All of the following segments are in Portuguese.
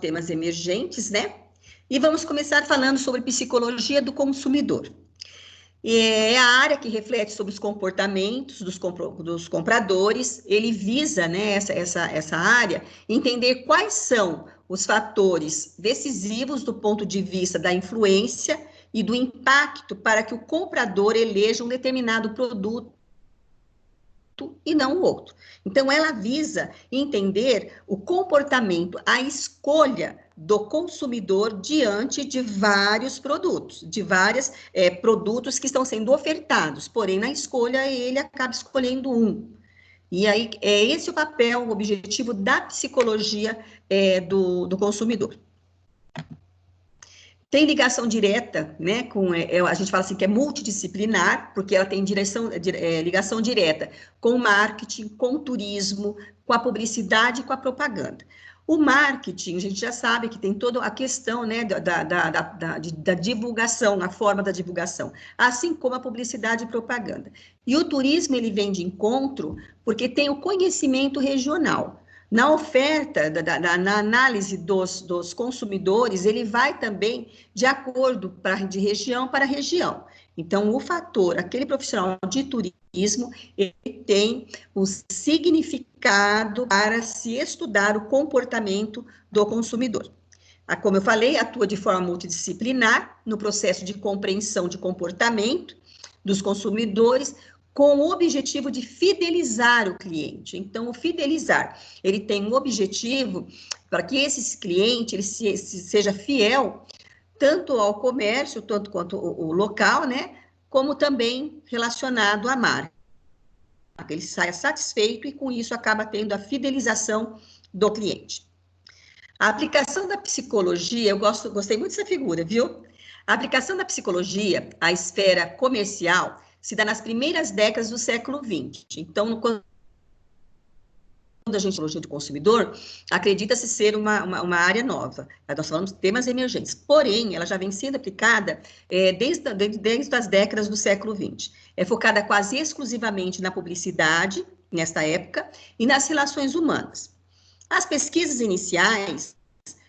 temas emergentes, né? E vamos começar falando sobre psicologia do consumidor. É a área que reflete sobre os comportamentos dos compradores. Ele visa, né, essa área, entender quais são os fatores decisivos do ponto de vista da influência e do impacto para que o comprador eleja um determinado produto e não o outro. Então, ela visa entender o comportamento, a escolha do consumidor diante de vários produtos, de vários produtos que estão sendo ofertados, porém, na escolha, ele acaba escolhendo um. E aí, é esse o papel, o objetivo da psicologia do consumidor. Tem ligação direta, né, a gente fala assim que é multidisciplinar, porque ela tem ligação direta com o marketing, com o turismo, com a publicidade e com a propaganda. O marketing, a gente já sabe que tem toda a questão, né, da divulgação, a forma da divulgação, assim como a publicidade e propaganda. E o turismo, ele vem de encontro porque tem o conhecimento regional. Na oferta, na análise dos consumidores, ele vai também de acordo de região para região. Então, o fator, aquele profissional de turismo, ele tem um significado para se estudar o comportamento do consumidor. Como eu falei, atua de forma multidisciplinar no processo de compreensão de comportamento dos consumidores, com o objetivo de fidelizar o cliente. Então, o fidelizar, ele tem um objetivo para que esse cliente ele seja fiel tanto ao comércio, tanto quanto o local, né, como também relacionado à marca. Ele saia satisfeito e, com isso, acaba tendo a fidelização do cliente. A aplicação da psicologia, gostei muito dessa figura, viu? A aplicação da psicologia à esfera comercial se dá nas primeiras décadas do século XX. Então, quando a gente fala de consumidor, acredita-se ser uma área nova. Nós falamos de temas emergentes. Porém, ela já vem sendo aplicada desde as décadas do século XX. É focada quase exclusivamente na publicidade, nesta época, e nas relações humanas. As pesquisas iniciais,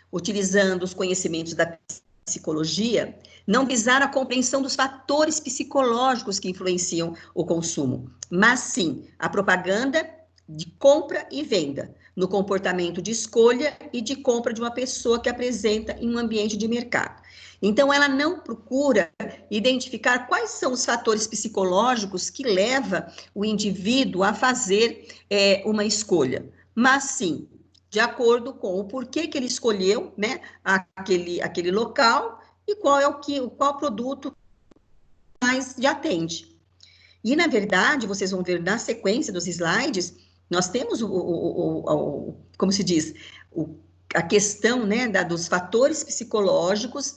utilizando os conhecimentos da psicologia, não visaram a compreensão dos fatores psicológicos que influenciam o consumo, mas sim a propaganda de compra e venda, no comportamento de escolha e de compra de uma pessoa que apresenta em um ambiente de mercado. Então, ela não procura identificar quais são os fatores psicológicos que levam o indivíduo a fazer uma escolha, mas sim de acordo com o porquê que ele escolheu, né, aquele local e qual produto mais lhe atende. E, na verdade, vocês vão ver na sequência dos slides, nós temos como se diz, a questão, né, dos fatores psicológicos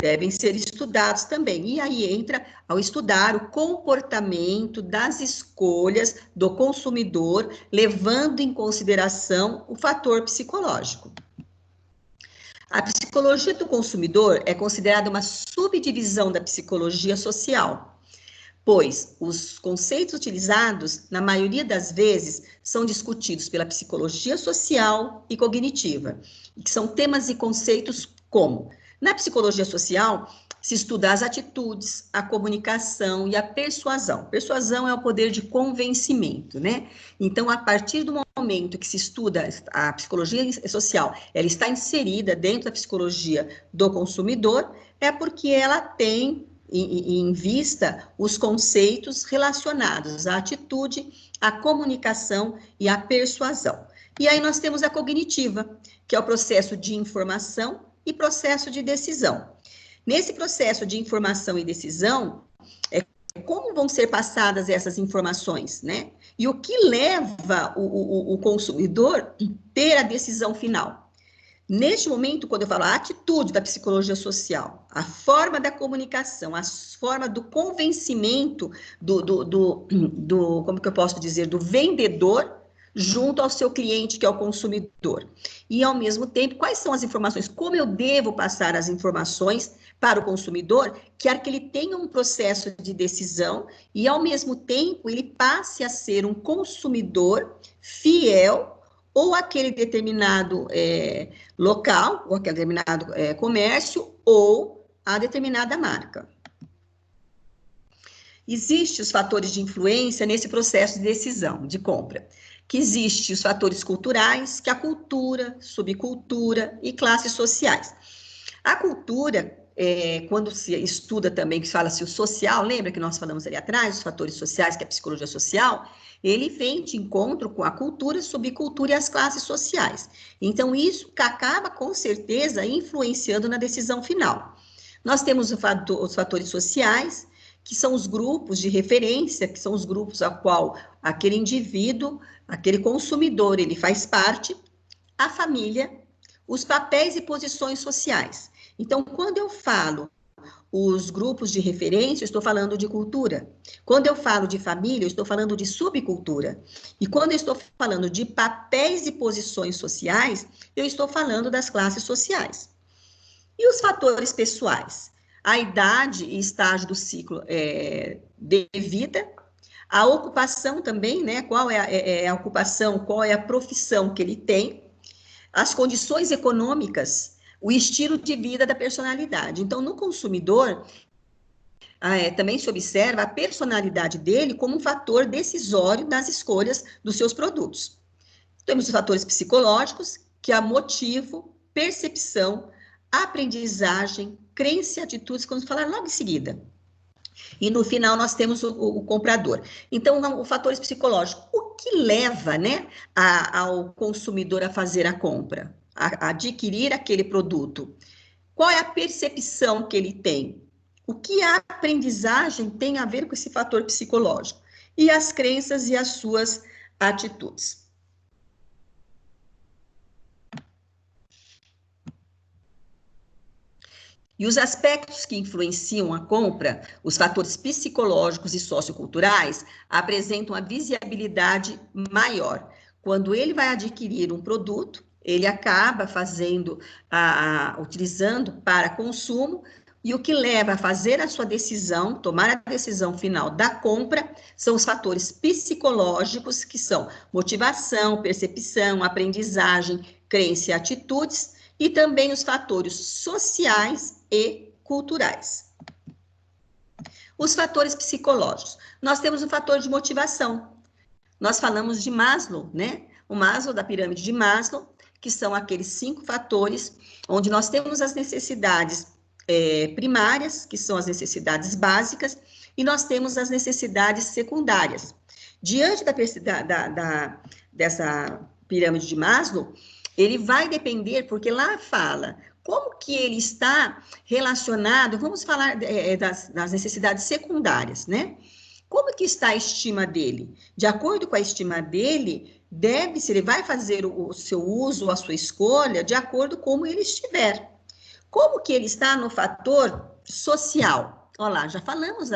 devem ser estudados também. E aí entra ao estudar o comportamento das escolhas do consumidor, levando em consideração o fator psicológico. A psicologia do consumidor é considerada uma subdivisão da psicologia social, pois os conceitos utilizados, na maioria das vezes, são discutidos pela psicologia social e cognitiva, que são temas e conceitos como: na psicologia social, se estuda as atitudes, a comunicação e a persuasão. Persuasão é o poder de convencimento, né? Então, a partir do momento que se estuda a psicologia social, ela está inserida dentro da psicologia do consumidor, é porque ela tem em vista os conceitos relacionados à atitude, à comunicação e à persuasão. E aí nós temos a cognitiva, que é o processo de informação e processo de decisão. Nesse processo de informação e decisão, como vão ser passadas essas informações, né? E o que leva o consumidor a ter a decisão final. Neste momento, quando eu falo a atitude da psicologia social, a forma da comunicação, a forma do convencimento como que eu posso dizer, do vendedor junto ao seu cliente, que é o consumidor. E, ao mesmo tempo, quais são as informações? Como eu devo passar as informações para o consumidor, que ele tenha um processo de decisão e, ao mesmo tempo, ele passe a ser um consumidor fiel, ou aquele determinado local, ou aquele determinado comércio, ou a determinada marca. Existem os fatores de influência nesse processo de decisão, de compra, que existem os fatores culturais, que é a cultura, subcultura e classes sociais. A cultura, quando se estuda também, que fala-se o social, lembra que nós falamos ali atrás, os fatores sociais, que é a psicologia social, ele vem de encontro com a cultura, subcultura e as classes sociais. Então, isso acaba, com certeza, influenciando na decisão final. Nós temos os fatores sociais, que são os grupos de referência, que são os grupos a qual aquele indivíduo, aquele consumidor, ele faz parte, a família, os papéis e posições sociais. Então, quando eu falo os grupos de referência, eu estou falando de cultura. Quando eu falo de família, eu estou falando de subcultura. E quando eu estou falando de papéis e posições sociais, eu estou falando das classes sociais. E os fatores pessoais? A idade e estágio do ciclo de vida, a ocupação também, né? Qual é a ocupação, qual é a profissão que ele tem, as condições econômicas, o estilo de vida da personalidade. Então, no consumidor, também se observa a personalidade dele como um fator decisório nas escolhas dos seus produtos. Temos os fatores psicológicos, que é motivo, percepção, aprendizagem, crença e atitudes, que vamos falar logo em seguida. E no final nós temos o comprador. Então, os fatores psicológicos, o que leva, né, ao consumidor a fazer a compra, a adquirir aquele produto? Qual é a percepção que ele tem? O que a aprendizagem tem a ver com esse fator psicológico? E as crenças e as suas atitudes. E os aspectos que influenciam a compra, os fatores psicológicos e socioculturais, apresentam a visibilidade maior. Quando ele vai adquirir um produto, ele acaba utilizando para consumo, e o que leva a fazer a sua decisão, tomar a decisão final da compra, são os fatores psicológicos, que são motivação, percepção, aprendizagem, crença e atitudes, e também os fatores sociais e culturais. Os fatores psicológicos. Nós temos o fator de motivação. Nós falamos de Maslow, né? O Maslow, da pirâmide de Maslow, que são aqueles 5 fatores, onde nós temos as necessidades primárias, que são as necessidades básicas, e nós temos as necessidades secundárias. Diante dessa pirâmide de Maslow, ele vai depender, porque lá fala como que ele está relacionado, vamos falar das necessidades secundárias, né? Como que está a estima dele? De acordo com a estima dele, ele vai fazer o seu uso, a sua escolha, de acordo com como ele estiver. Como que ele está no fator social? Olha lá, já falamos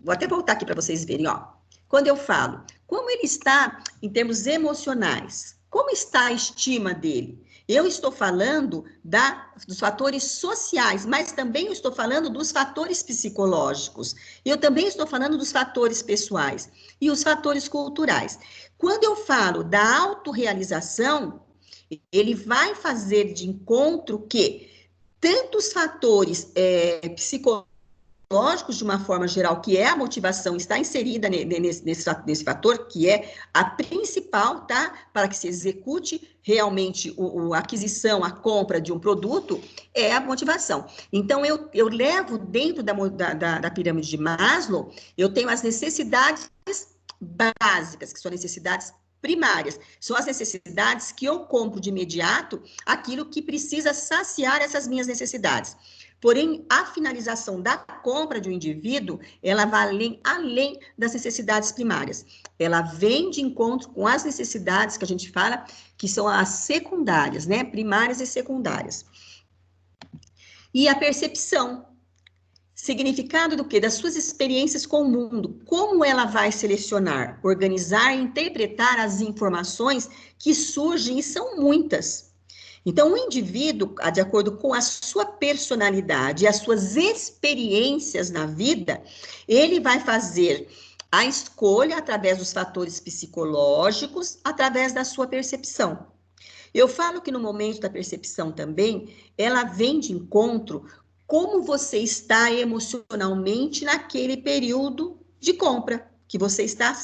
vou até voltar aqui para vocês verem, ó. Quando eu falo, como ele está em termos emocionais? Como está a estima dele? Eu estou falando dos fatores sociais, mas também eu estou falando dos fatores psicológicos. Eu também estou falando dos fatores pessoais e os fatores culturais. Quando eu falo da autorrealização, ele vai fazer de encontro que tantos fatores psicológicos, de uma forma geral, que é a motivação, está inserida nesse fator, que é a principal, tá? Para que se execute realmente a aquisição, a compra de um produto, é a motivação. Então, eu levo dentro da pirâmide de Maslow, eu tenho as necessidades básicas, que são necessidades primárias, são as necessidades que eu compro de imediato, aquilo que precisa saciar essas minhas necessidades. Porém, a finalização da compra de um indivíduo, ela vai além das necessidades primárias. Ela vem de encontro com as necessidades que a gente fala, que são as secundárias, né? Primárias e secundárias. E a percepção. Significado do quê? Das suas experiências com o mundo. Como ela vai selecionar, organizar e interpretar as informações que surgem, e são muitas. Então, o indivíduo, de acordo com a sua personalidade e as suas experiências na vida, ele vai fazer a escolha através dos fatores psicológicos, através da sua percepção. Eu falo que no momento da percepção também, ela vem de encontro como você está emocionalmente naquele período de compra, que você está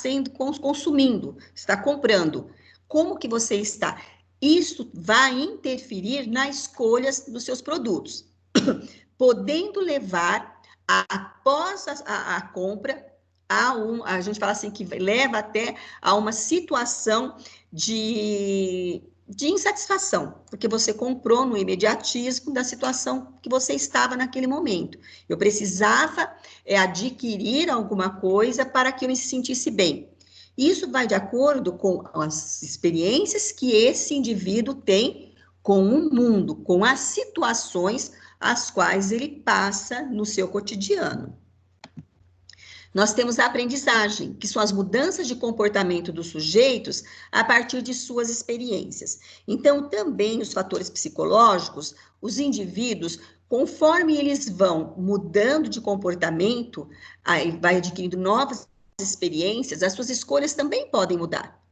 consumindo, está comprando. Como que você está? Isso vai interferir nas escolhas dos seus produtos, podendo levar, após a compra, a gente fala assim, que leva até a uma situação de insatisfação, porque você comprou no imediatismo da situação que você estava naquele momento. Eu precisava adquirir alguma coisa para que eu me sentisse bem. Isso vai de acordo com as experiências que esse indivíduo tem com o mundo, com as situações as quais ele passa no seu cotidiano. Nós temos a aprendizagem, que são as mudanças de comportamento dos sujeitos a partir de suas experiências. Então, também os fatores psicológicos, os indivíduos, conforme eles vão mudando de comportamento, aí vai adquirindo novas experiências, as suas escolhas também podem mudar.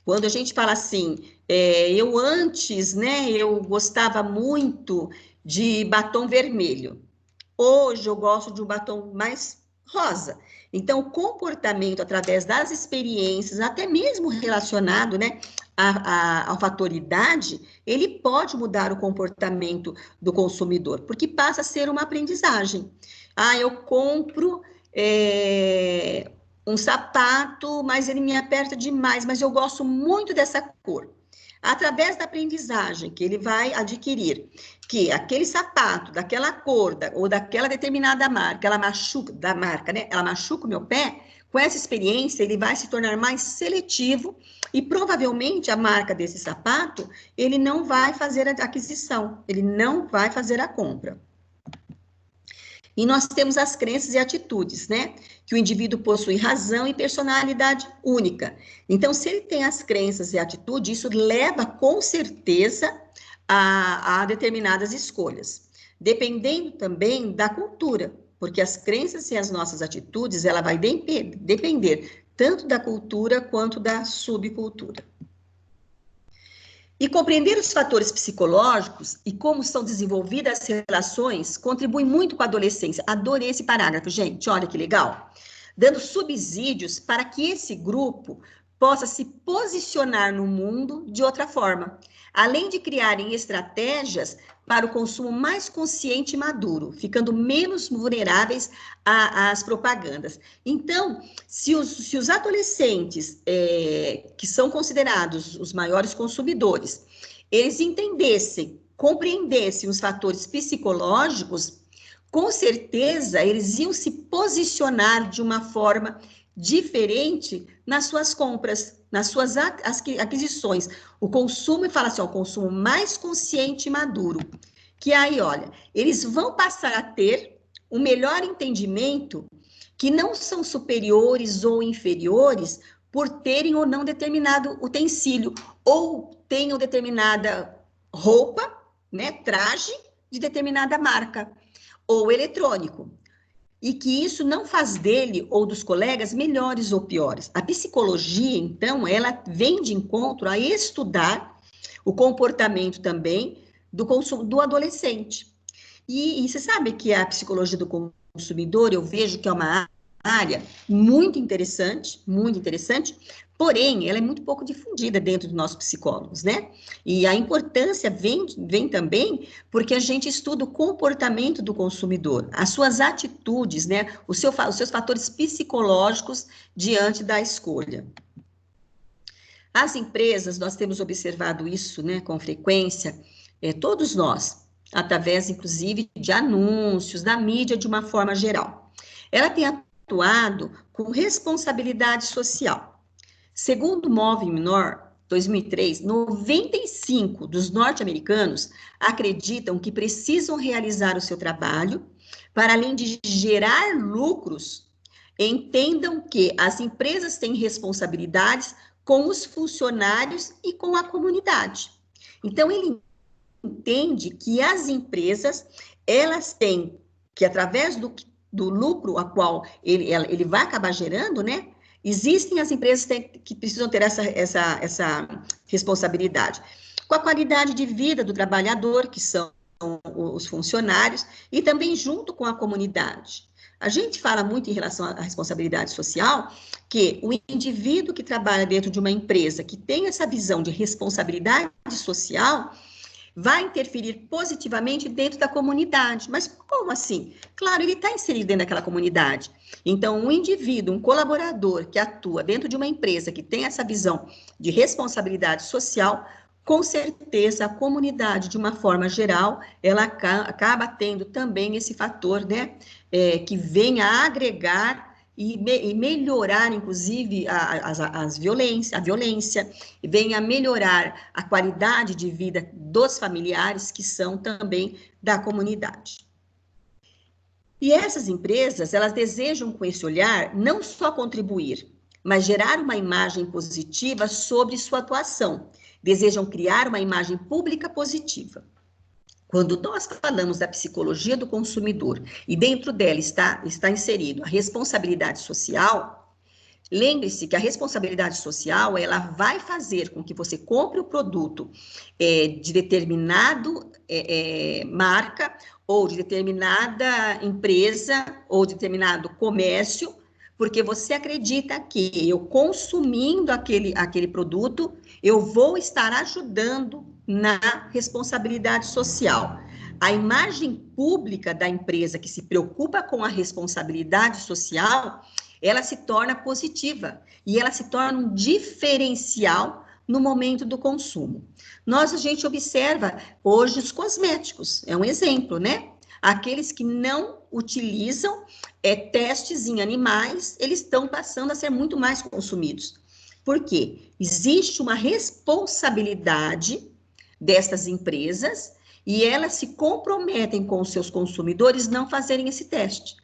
Quando a gente fala assim, eu antes, né, eu gostava muito de batom vermelho. Hoje eu gosto de um batom mais rosa. Então, o comportamento através das experiências, até mesmo relacionado, né, ao fator idade, ele pode mudar o comportamento do consumidor, porque passa a ser uma aprendizagem. Ah, eu compro um sapato, mas ele me aperta demais, mas eu gosto muito dessa cor. Através da aprendizagem que ele vai adquirir, que aquele sapato, daquela cor, ou daquela determinada marca, ela machuca, da marca, né? Ela machuca o meu pé, com essa experiência, ele vai se tornar mais seletivo e provavelmente a marca desse sapato, ele não vai fazer a aquisição, ele não vai fazer a compra. E nós temos as crenças e atitudes, né? Que o indivíduo possui razão e personalidade única. Então, se ele tem as crenças e atitudes, isso leva com certeza a determinadas escolhas. Dependendo também da cultura, porque as crenças e as nossas atitudes, ela vai depender tanto da cultura quanto da subcultura. E compreender os fatores psicológicos e como são desenvolvidas as relações contribui muito com a adolescência. Adorei esse parágrafo, gente, olha que legal. Dando subsídios para que esse grupo possa se posicionar no mundo de outra forma, além de criarem estratégias para o consumo mais consciente e maduro, ficando menos vulneráveis às propagandas. Então, se os adolescentes, que são considerados os maiores consumidores, eles entendessem, compreendessem os fatores psicológicos, com certeza eles iam se posicionar de uma forma diferente nas suas compras, nas suas aquisições. O consumo, e fala assim, ó, o consumo mais consciente e maduro. Que aí, olha, eles vão passar a ter um melhor entendimento que não são superiores ou inferiores por terem ou não determinado utensílio, ou tenham determinada roupa, né, traje de determinada marca, ou eletrônico. E que isso não faz dele ou dos colegas melhores ou piores. A psicologia, então, ela vem de encontro a estudar o comportamento também do adolescente. E você sabe que a psicologia do consumidor, eu vejo que é uma área muito interessante, porém, ela é muito pouco difundida dentro dos nossos psicólogos, né? E a importância vem também porque a gente estuda o comportamento do consumidor, as suas atitudes, né? Os seus fatores psicológicos diante da escolha. As empresas, nós temos observado isso, né, com frequência, todos nós, através, inclusive, de anúncios, da mídia, de uma forma geral. Ela tem atuado com responsabilidade social. Segundo o Move Minor, 2003, 95% dos norte-americanos acreditam que precisam realizar o seu trabalho para, além de gerar lucros, entendam que as empresas têm responsabilidades com os funcionários e com a comunidade. Então, ele entende que as empresas, elas têm que, através do lucro a qual ele vai acabar gerando, né, Existem as empresas que precisam ter essa responsabilidade. Com a qualidade de vida do trabalhador, que são os funcionários, e também junto com a comunidade. A gente fala muito em relação à responsabilidade social, que o indivíduo que trabalha dentro de uma empresa, que tem essa visão de responsabilidade social, vai interferir positivamente dentro da comunidade. Mas como assim? Claro, ele está inserido dentro daquela comunidade. Então, um indivíduo, um colaborador que atua dentro de uma empresa que tem essa visão de responsabilidade social, com certeza a comunidade, de uma forma geral, ela acaba tendo também esse fator, né, que vem a agregar e melhorar, inclusive, a violência, vem a melhorar a qualidade de vida dos familiares, que são também da comunidade. E essas empresas, elas desejam, com esse olhar, não só contribuir, mas gerar uma imagem positiva sobre sua atuação. Desejam criar uma imagem pública positiva. Quando nós falamos da psicologia do consumidor e dentro dela está inserido a responsabilidade social, lembre-se que a responsabilidade social, ela vai fazer com que você compre o produto de determinado marca ou de determinada empresa ou de determinado comércio, porque você acredita que eu consumindo aquele produto, eu vou estar ajudando na responsabilidade social. A imagem pública da empresa que se preocupa com a responsabilidade social, ela se torna positiva e ela se torna um diferencial no momento do consumo. A gente observa hoje os cosméticos, é um exemplo, né? Aqueles que não utilizam testes em animais, eles estão passando a ser muito mais consumidos. Por quê? Existe uma responsabilidade dessas empresas e elas se comprometem com os seus consumidores não fazerem esse teste.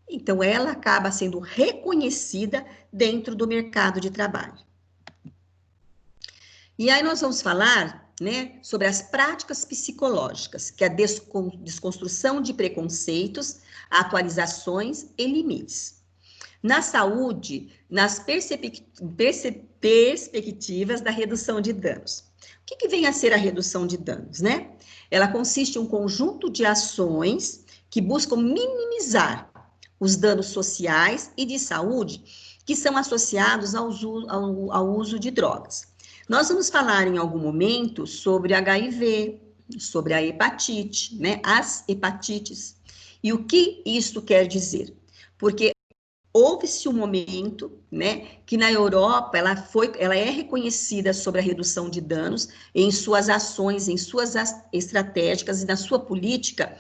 Então, ela acaba sendo reconhecida dentro do mercado de trabalho. E aí nós vamos falar, né, sobre as práticas psicológicas, que é a desconstrução de preconceitos, atualizações e limites. Na saúde, nas perspectivas da redução de danos. O que vem a ser a redução de danos, né? Ela consiste em um conjunto de ações que buscam minimizar os danos sociais e de saúde que são associados ao uso de drogas. Nós vamos falar em algum momento sobre HIV, sobre a hepatite, né? As hepatites. E o que isso quer dizer? Porque houve-se um momento, né, que na Europa ela é reconhecida sobre a redução de danos em suas ações, em suas estratégicas e na sua política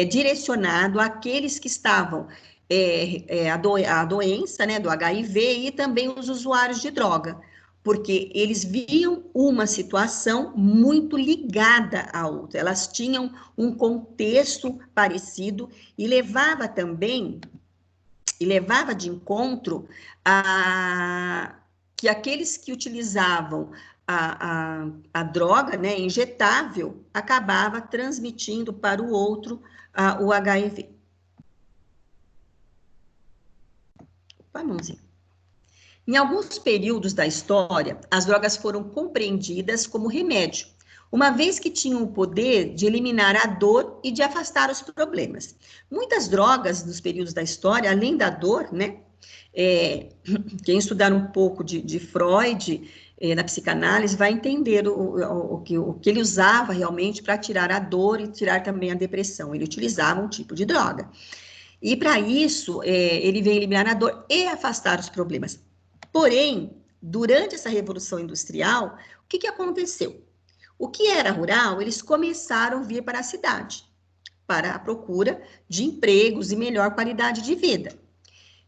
direcionado àqueles que estavam a doença, né, do HIV e também os usuários de droga, porque eles viam uma situação muito ligada à outra, elas tinham um contexto parecido e levava de encontro a que aqueles que utilizavam a droga, né, injetável, acabava transmitindo para o outro o HIV. Opa, mãozinha. Em alguns períodos da história, as drogas foram compreendidas como remédio, uma vez que tinham o poder de eliminar a dor e de afastar os problemas. Muitas drogas, nos períodos da história, além da dor, né? Quem estudar um pouco de Freud, na psicanálise, vai entender o que ele usava realmente para tirar a dor e tirar também a depressão. Ele utilizava um tipo de droga. E para isso, ele veio eliminar a dor e afastar os problemas. Porém, durante essa Revolução Industrial, o que aconteceu? O que era rural, eles começaram a vir para a cidade, para a procura de empregos e melhor qualidade de vida.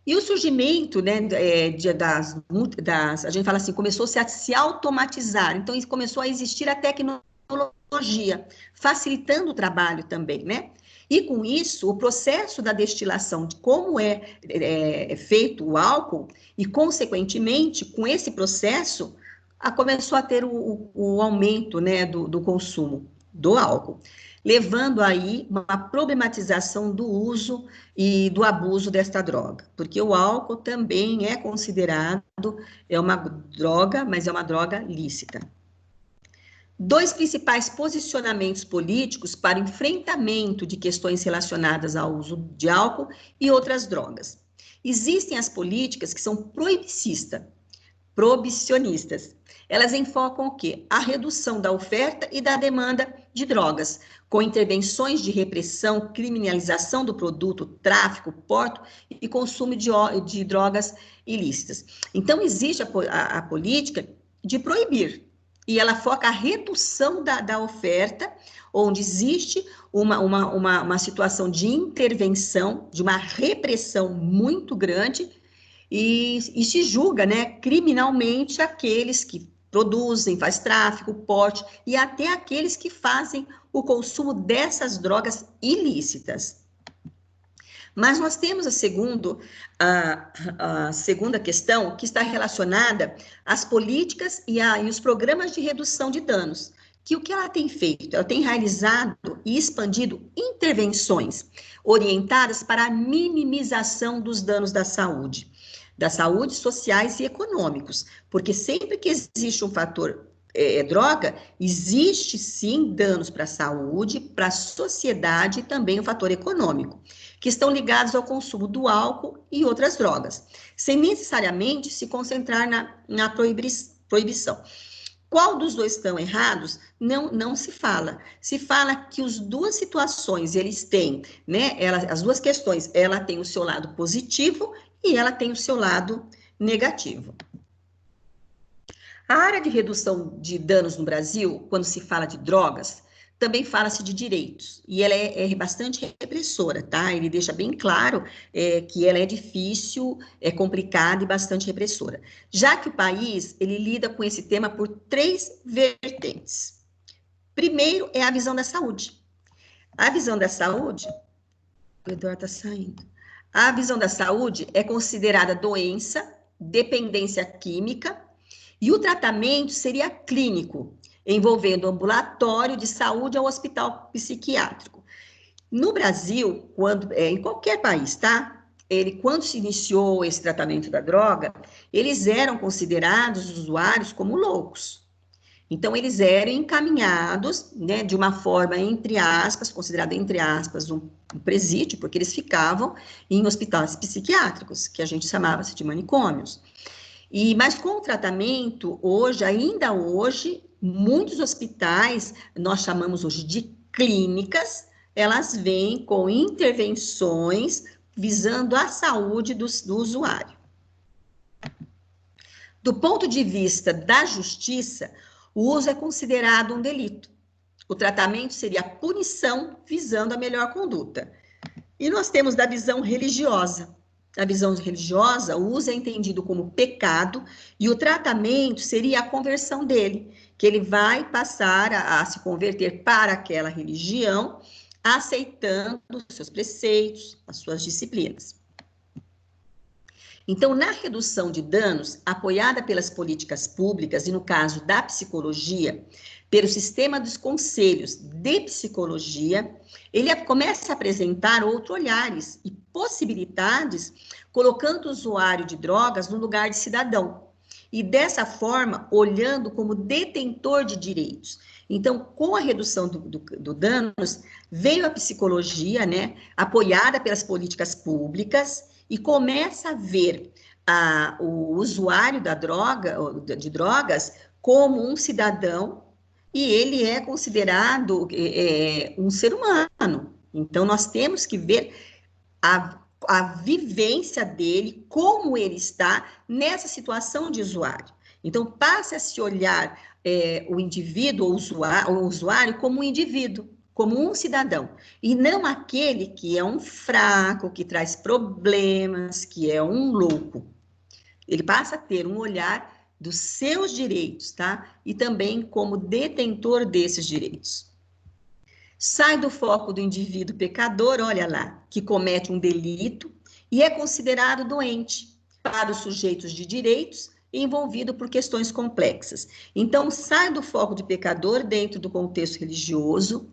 E o surgimento, né, a gente fala assim, começou-se a se automatizar, então começou a existir a tecnologia, facilitando o trabalho também, né? E com isso, o processo da destilação, de como é feito o álcool, e consequentemente, com esse processo, começou a ter o aumento, né, do consumo do álcool, levando aí uma problematização do uso e do abuso desta droga, porque o álcool também é considerado, é uma droga, mas é uma droga lícita. Dois principais posicionamentos políticos para enfrentamento de questões relacionadas ao uso de álcool e outras drogas. Existem as políticas que são proibicionistas. Elas enfocam o quê? A redução da oferta e da demanda de drogas, com intervenções de repressão, criminalização do produto, tráfico, porte e consumo de drogas ilícitas. Então, existe a política de proibir, e ela foca a redução da oferta, onde existe uma situação de intervenção, de uma repressão muito grande, e se julga, né, criminalmente aqueles que produzem, faz tráfico, porte, e até aqueles que fazem o consumo dessas drogas ilícitas. Mas nós temos a segunda questão, que está relacionada às políticas e os programas de redução de danos, que o que ela tem feito? Ela tem realizado e expandido intervenções orientadas para a minimização dos danos da saúde sociais e econômicos, porque sempre que existe um fator droga, existe sim danos para a saúde, para a sociedade e também o fator econômico, que estão ligados ao consumo do álcool e outras drogas, sem necessariamente se concentrar na proibição. Qual dos dois estão errados? Não se fala. Se fala que as duas situações, eles têm, né, as duas questões, ela tem o seu lado positivo e ela tem o seu lado negativo. A área de redução de danos no Brasil, quando se fala de drogas, também fala-se de direitos, e ela é bastante repressora, tá? Ele deixa bem claro que ela é difícil, é complicada e bastante repressora. Já que o país, ele lida com esse tema por 3 vertentes. Primeiro é a visão da saúde. A visão da saúde... O Eduardo está saindo. A visão da saúde é considerada doença, dependência química, e o tratamento seria clínico, envolvendo ambulatório de saúde ao hospital psiquiátrico. No Brasil, em qualquer país, tá? Quando se iniciou esse tratamento da droga, eles eram considerados os usuários como loucos. Então, eles eram encaminhados, né, de uma forma, entre aspas, considerada, entre aspas, um presídio, porque eles ficavam em hospitais psiquiátricos, que a gente chamava-se de manicômios. Mas com o tratamento, ainda hoje, muitos hospitais, nós chamamos hoje de clínicas, elas vêm com intervenções visando a saúde do usuário. Do ponto de vista da justiça, o uso é considerado um delito. O tratamento seria a punição visando a melhor conduta. E nós temos da visão religiosa. Na visão religiosa, o uso é entendido como pecado e o tratamento seria a conversão dele, que ele vai passar a se converter para aquela religião, aceitando os seus preceitos, as suas disciplinas. Então, na redução de danos, apoiada pelas políticas públicas e no caso da psicologia, pelo sistema dos conselhos de psicologia, ele começa a apresentar outros olhares e possibilidades, colocando o usuário de drogas no lugar de cidadão. E dessa forma, olhando como detentor de direitos. Então, com a redução do danos, veio a psicologia, né, apoiada pelas políticas públicas, e começa a ver o usuário de drogas como um cidadão, e ele é considerado um ser humano. Então, nós temos que ver a vivência dele, como ele está nessa situação de usuário. Então, passa a se olhar o indivíduo, o usuário, como um indivíduo, como um cidadão, e não aquele que é um fraco, que traz problemas, que é um louco. Ele passa a ter um olhar dos seus direitos, tá? E também como detentor desses direitos. Sai do foco do indivíduo pecador, olha lá, que comete um delito e é considerado doente. Para os sujeitos de direitos, envolvido por questões complexas. Então, sai do foco de pecador dentro do contexto religioso,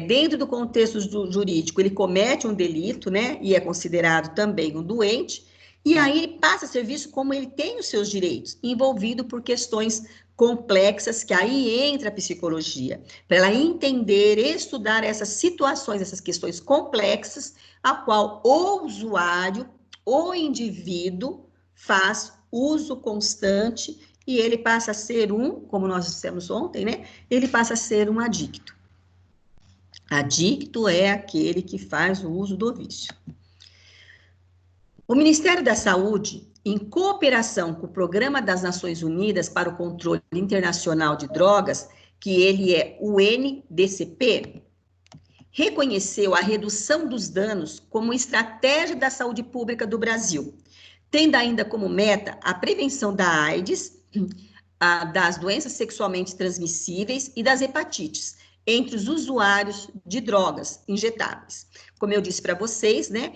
dentro do contexto jurídico, ele comete um delito, né, e é considerado também um doente, e aí ele passa a ser visto como ele tem os seus direitos, envolvido por questões complexas, que aí entra a psicologia, para ela entender, estudar essas situações, essas questões complexas, a qual o usuário, o indivíduo, faz uso constante e ele passa a ser como nós dissemos ontem, né? Ele passa a ser um adicto. Adicto é aquele que faz o uso do vício. O Ministério da Saúde, em cooperação com o Programa das Nações Unidas para o Controle Internacional de Drogas, que ele é o NDCP, reconheceu a redução dos danos como estratégia da saúde pública do Brasil, tendo ainda como meta a prevenção da AIDS, das doenças sexualmente transmissíveis e das hepatites, entre os usuários de drogas injetáveis. Como eu disse para vocês, né,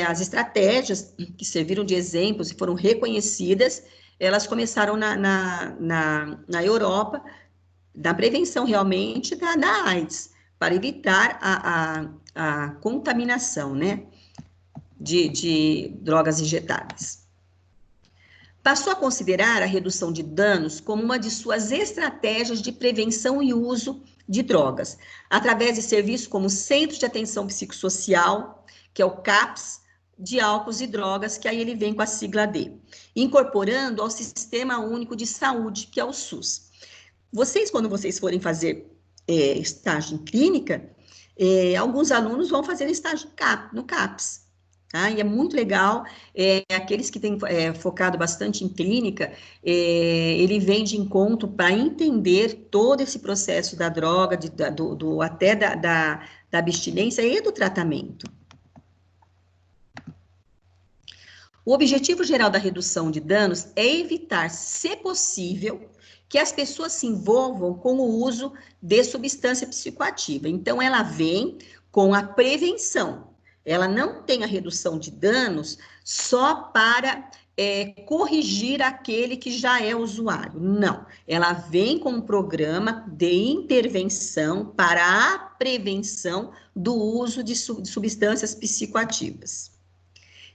as estratégias que serviram de exemplos e foram reconhecidas, elas começaram na Europa, da prevenção realmente da AIDS, para evitar a contaminação, né, de drogas injetáveis. Passou a considerar a redução de danos como uma de suas estratégias de prevenção e uso de drogas, através de serviços como o Centro de Atenção Psicossocial, que é o CAPS, de álcools e drogas, que aí ele vem com a sigla D, incorporando ao Sistema Único de Saúde, que é o SUS. Vocês, quando vocês forem fazer estágio em clínica, alguns alunos vão fazer estágio no CAPS, tá? E é muito legal, aqueles que têm focado bastante em clínica, ele vem de encontro para entender todo esse processo da droga, até da abstinência e do tratamento. O objetivo geral da redução de danos é evitar, se possível, que as pessoas se envolvam com o uso de substância psicoativa. Então, ela vem com a prevenção. Ela não tem a redução de danos só para corrigir aquele que já é usuário. Não. Ela vem com um programa de intervenção para a prevenção do uso de substâncias psicoativas.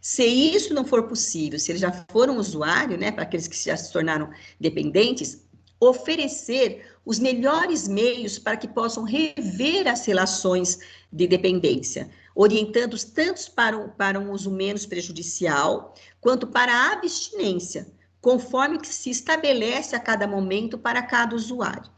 Se isso não for possível, se eles já foram usuário, né, para aqueles que já se tornaram dependentes, oferecer os melhores meios para que possam rever as relações de dependência, orientando-os tanto para um uso menos prejudicial, quanto para a abstinência, conforme que se estabelece a cada momento para cada usuário.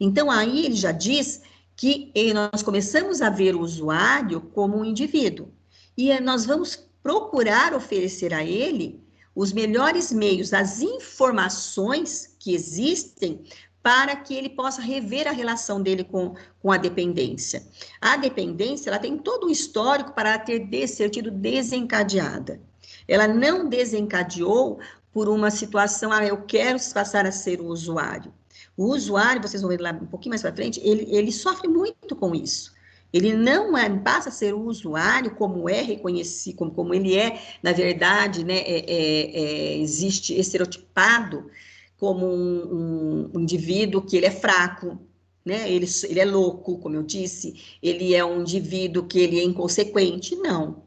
Então, aí ele já diz que nós começamos a ver o usuário como um indivíduo, e nós vamos procurar oferecer a ele os melhores meios, as informações que existem para que ele possa rever a relação dele com a dependência. A dependência, ela tem todo um histórico para ser tido desencadeada. Ela não desencadeou por uma situação, eu quero passar a ser o usuário. O usuário, vocês vão ver lá um pouquinho mais para frente, ele sofre muito com isso. Ele não passa a ser o usuário como é reconhecido, como ele é, na verdade, né, existe estereotipado como um indivíduo que ele é fraco, né, ele é louco, como eu disse, ele é um indivíduo que ele é inconsequente. Não,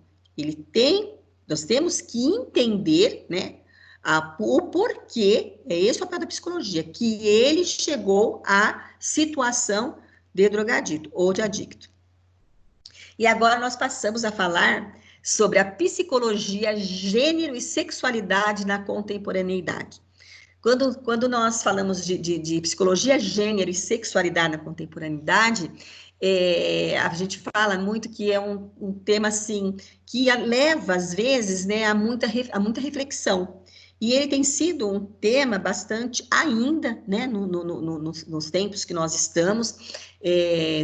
nós temos que entender, né, o porquê, é esse o papel da psicologia, que ele chegou à situação de drogadito ou de adicto. E agora nós passamos a falar sobre a psicologia, gênero e sexualidade na contemporaneidade. Quando nós falamos de psicologia, gênero e sexualidade na contemporaneidade, a gente fala muito que é um tema, assim, que leva, às vezes, né, a muita reflexão. E ele tem sido um tema bastante ainda, né, nos tempos que nós estamos,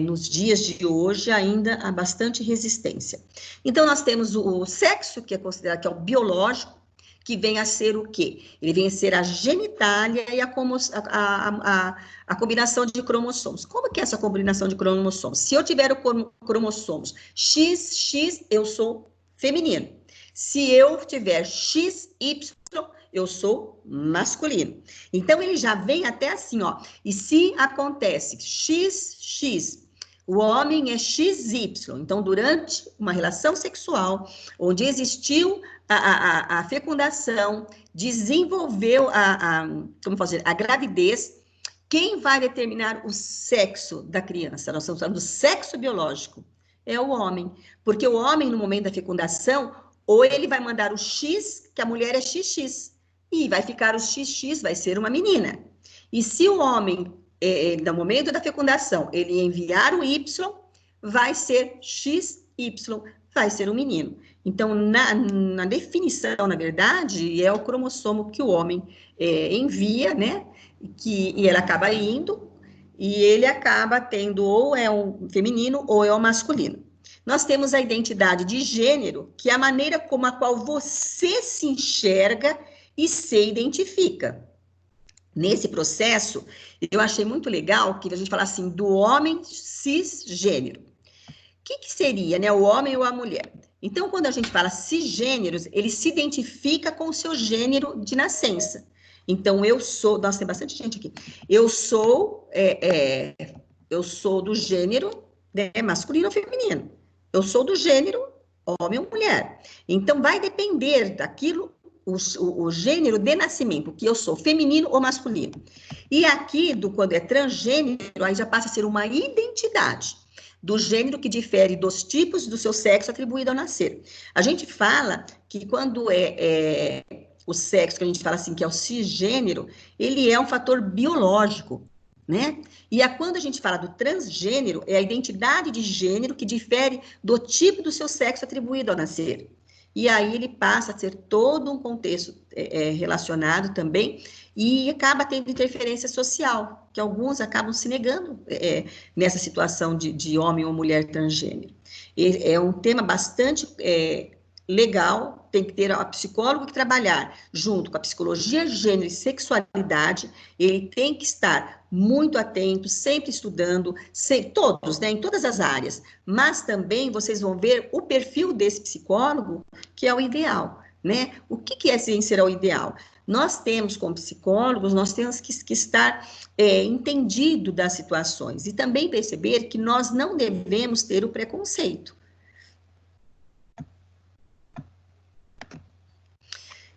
nos dias de hoje, ainda há bastante resistência. Então, nós temos o sexo, que é considerado que é o biológico, que vem a ser o quê? Ele vem a ser a genitália e a combinação de cromossomos. Como que é essa combinação de cromossomos? Se eu tiver o cromossomos XX, eu sou feminino. Se eu tiver XY, eu sou masculino. Então, ele já vem até assim, ó. E se acontece XX, o homem é XY. Então, durante uma relação sexual, onde existiu a fecundação, desenvolveu como fazer, a gravidez, quem vai determinar o sexo da criança? Nós estamos falando do sexo biológico. É o homem. Porque o homem, no momento da fecundação, ou ele vai mandar o X, que a mulher é XX, e vai ficar o XX, vai ser uma menina. E se o homem, no momento da fecundação, ele enviar o Y, vai ser XY, vai ser um menino. Então, na definição, na verdade, é o cromossomo que o homem envia, né? E ele acaba indo, e ele acaba tendo ou é um feminino ou é um masculino. Nós temos a identidade de gênero, que é a maneira como a qual você se enxerga e se identifica. Nesse processo, eu achei muito legal que a gente fala assim, do homem cisgênero. O que seria, né, o homem ou a mulher? Então, quando a gente fala cisgêneros, ele se identifica com o seu gênero de nascença. Então, eu sou, nossa, tem bastante gente aqui. Eu sou do gênero, né, masculino ou feminino. Eu sou do gênero homem ou mulher. Então, vai depender daquilo, o gênero de nascimento, que eu sou feminino ou masculino. E aqui, quando é transgênero, aí já passa a ser uma identidade do gênero que difere dos tipos do seu sexo atribuído ao nascer. A gente fala que quando o sexo, que a gente fala assim, que é o cisgênero, ele é um fator biológico, né? E quando a gente fala do transgênero, é a identidade de gênero que difere do tipo do seu sexo atribuído ao nascer. E aí ele passa a ser todo um contexto relacionado também e acaba tendo interferência social, que alguns acabam se negando nessa situação de homem ou mulher transgênero. É um tema bastante legal, tem que ter a psicóloga que trabalhar junto com a psicologia, gênero e sexualidade, ele tem que estar muito atento, sempre estudando, todos, né, em todas as áreas, mas também vocês vão ver o perfil desse psicólogo, que é o ideal, né? O que é ser o ideal? Nós temos, como psicólogos, nós temos que estar entendido das situações e também perceber que nós não devemos ter o preconceito.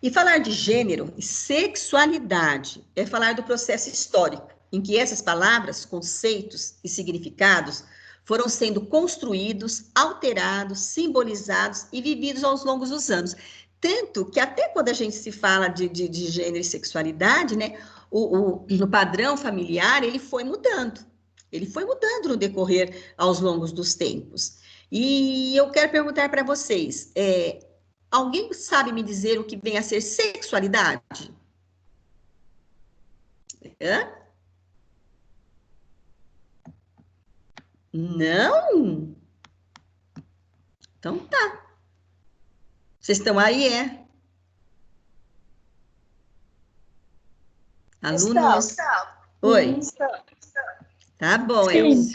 E falar de gênero e sexualidade é falar do processo histórico, em que essas palavras, conceitos e significados foram sendo construídos, alterados, simbolizados e vividos ao longo dos anos. Tanto que até quando a gente se fala de gênero e sexualidade, né, no padrão familiar, ele foi mudando. Ele foi mudando no decorrer aos longos dos tempos. E eu quero perguntar para vocês, alguém sabe me dizer o que vem a ser sexualidade? Hã? Não? Então tá. Vocês estão aí, Alunos? Estamos. Oi. Estamos. Tá bom. Sim.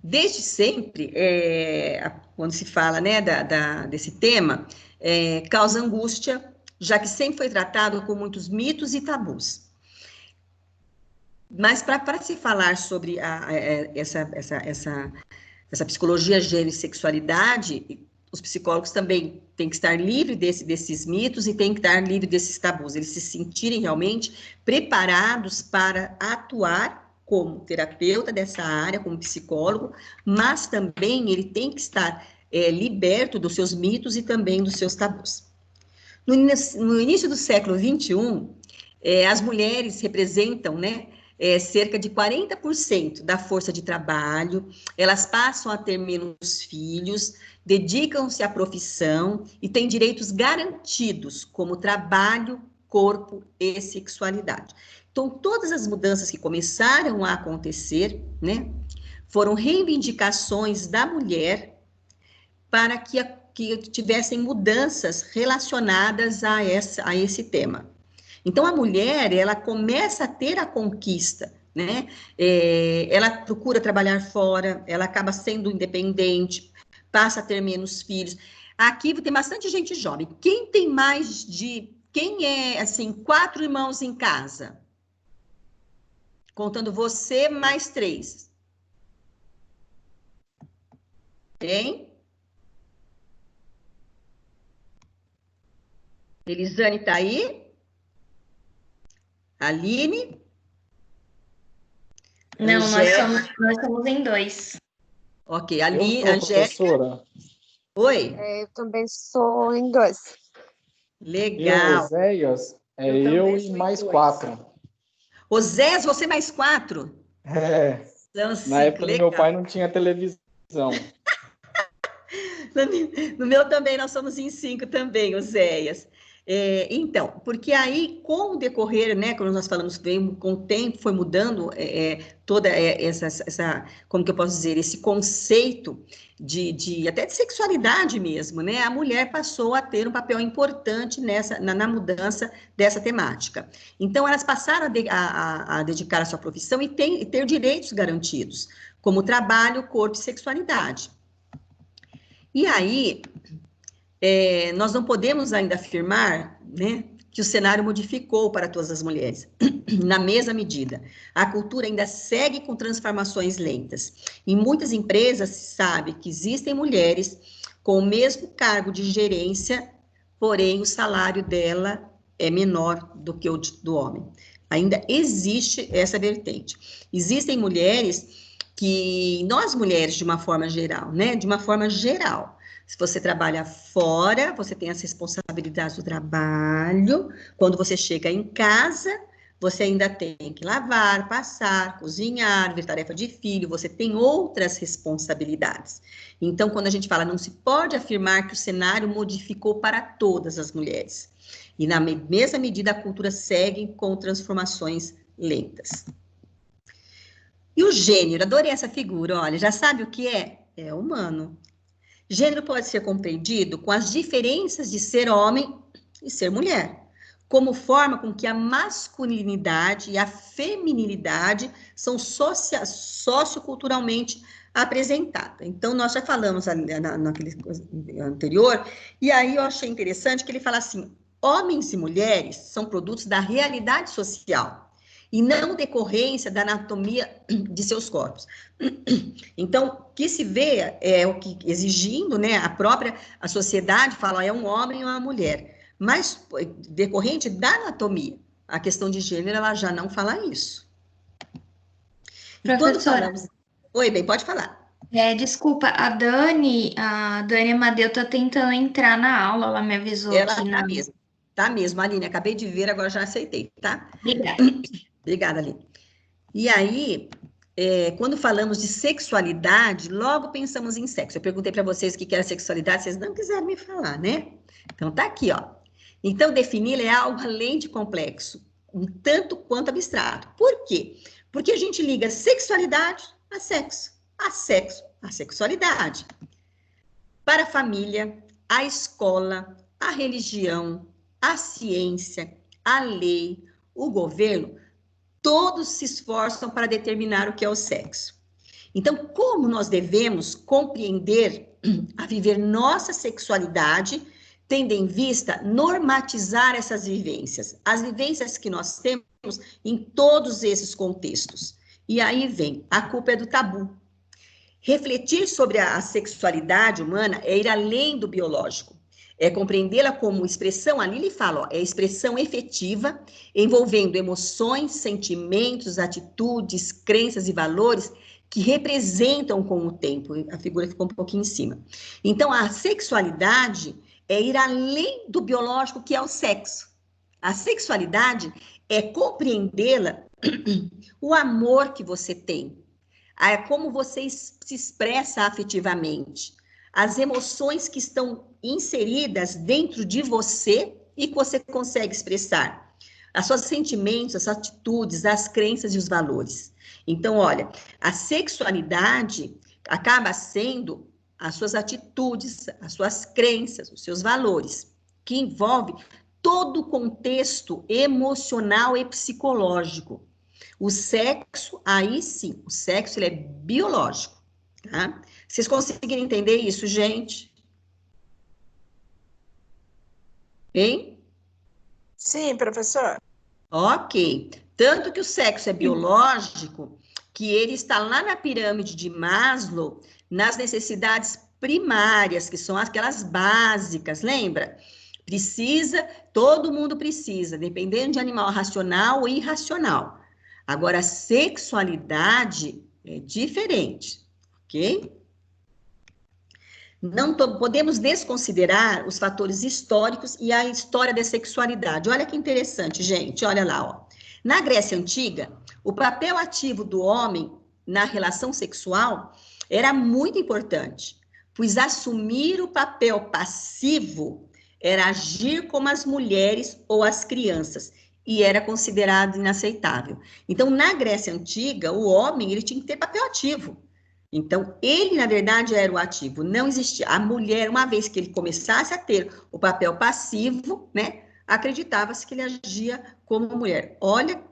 Desde sempre, quando se fala, né, desse tema, causa angústia, já que sempre foi tratado com muitos mitos e tabus. Mas para se falar sobre essa psicologia, gênero e sexualidade, os psicólogos também têm que estar livres desses mitos e têm que estar livres desses tabus, eles se sentirem realmente preparados para atuar como terapeuta dessa área, como psicólogo, mas também ele tem que estar liberto dos seus mitos e também dos seus tabus. No início do século XXI, as mulheres representam, né, cerca de 40% da força de trabalho, elas passam a ter menos filhos, dedicam-se à profissão e têm direitos garantidos, como trabalho, corpo e sexualidade. Então, todas as mudanças que começaram a acontecer, né, foram reivindicações da mulher para que tivessem mudanças relacionadas a esse tema. Então, a mulher, ela começa a ter a conquista, né? Ela procura trabalhar fora, ela acaba sendo independente, passa a ter menos filhos. Aqui tem bastante gente jovem. Quem tem mais de... Quem é, assim, 4 irmãos em casa? Contando você, mais 3. Tem? Elisane tá aí? Aline? Não, Angélica? nós somos em 2. Ok, Eu ali, sou Angélica. professora. Oi? Eu também sou em 2. Eu, Legal. Oséias, Eu também eu e sou em mais 2. 4. Osés, você mais 4? É, São na 5, época do meu legal. pai não tinha televisão. No meu também, nós somos em 5 também, Oséias. Então, porque aí, com o decorrer, né, quando nós falamos bem, com o tempo foi mudando toda essa, como que eu posso dizer, esse conceito até de sexualidade mesmo, né? A mulher passou a ter um papel importante na mudança dessa temática. Então, elas passaram a dedicar a sua profissão e ter direitos garantidos, como trabalho, corpo e sexualidade. E aí, nós não podemos ainda afirmar, né, que o cenário modificou para todas as mulheres, na mesma medida. A cultura ainda segue com transformações lentas. Em muitas empresas se sabe que existem mulheres com o mesmo cargo de gerência, porém o salário dela é menor do que o do homem. Ainda existe essa vertente. Existem mulheres que, nós mulheres de uma forma geral, né, de uma forma geral, se você trabalha fora, você tem as responsabilidades do trabalho. Quando você chega em casa, você ainda tem que lavar, passar, cozinhar, ver tarefa de filho, você tem outras responsabilidades. Então, quando a gente fala, não se pode afirmar que o cenário modificou para todas as mulheres. E na mesma medida, a cultura segue com transformações lentas. E o gênero, adorei essa figura, olha, já sabe o que é? É humano. Gênero pode ser compreendido com as diferenças de ser homem e ser mulher, como forma com que a masculinidade e a feminilidade são socioculturalmente apresentadas. Então, nós já falamos naquele anterior, e aí eu achei interessante que ele fala assim, homens e mulheres são produtos da realidade social, e não decorrência da anatomia de seus corpos. Então, o que se vê é o que exigindo, né, a sociedade fala, é um homem ou uma mulher, mas decorrente da anatomia, a questão de gênero, ela já não fala isso. E quando Professora, falamos... Oi, bem, pode falar. desculpa, a Dani Amadeu tá tentando entrar na aula, ela me avisou Ela aqui na... tá mesmo, Aline, acabei de ver, agora já aceitei, tá? Obrigada. Obrigada, Aline. E aí, quando falamos de sexualidade, logo pensamos em sexo. Eu perguntei para vocês o que era sexualidade, vocês não quiseram me falar, né? Então, tá aqui, ó. Então, definir é algo além de complexo, um tanto quanto abstrato. Por quê? Porque a gente liga sexualidade a sexo a sexualidade. Para a família, a escola, a religião, a ciência, a lei, o governo, todos se esforçam para determinar o que é o sexo. Então, como nós devemos compreender a viver nossa sexualidade, tendo em vista normatizar essas vivências, as vivências que nós temos em todos esses contextos. E aí vem, a culpa é do tabu. Refletir sobre a sexualidade humana é ir além do biológico, é compreendê-la como expressão, ali ele fala, ó, é expressão efetiva, envolvendo emoções, sentimentos, atitudes, crenças e valores que representam com o tempo. A figura ficou um pouquinho em cima. Então, a sexualidade é ir além do biológico, que é o sexo. A sexualidade é compreendê-la, o amor que você tem, como você se expressa afetivamente, as emoções que estão inseridas dentro de você e que você consegue expressar, os seus sentimentos, as atitudes, as crenças e os valores. Então, olha, a sexualidade acaba sendo as suas atitudes, as suas crenças, os seus valores, que envolve todo o contexto emocional e psicológico. O sexo, aí sim, o sexo ele é biológico, tá? Vocês conseguiram entender isso, gente? Hein? Sim, professor. Ok. Tanto que o sexo é biológico, que ele está lá na pirâmide de Maslow, nas necessidades primárias, que são aquelas básicas, lembra? Todo mundo precisa, dependendo de animal racional ou irracional. Agora, a sexualidade é diferente, ok? Não podemos desconsiderar os fatores históricos e a história da sexualidade. Olha que interessante, gente, olha lá, ó. Na Grécia Antiga, o papel ativo do homem na relação sexual era muito importante, pois assumir o papel passivo era agir como as mulheres ou as crianças, e era considerado inaceitável. Então, na Grécia Antiga, o homem ele tinha que ter papel ativo. Então, ele, na verdade, era o ativo, não existia. A mulher, uma vez que ele começasse a ter o papel passivo, né, acreditava-se que ele agia como mulher. Olha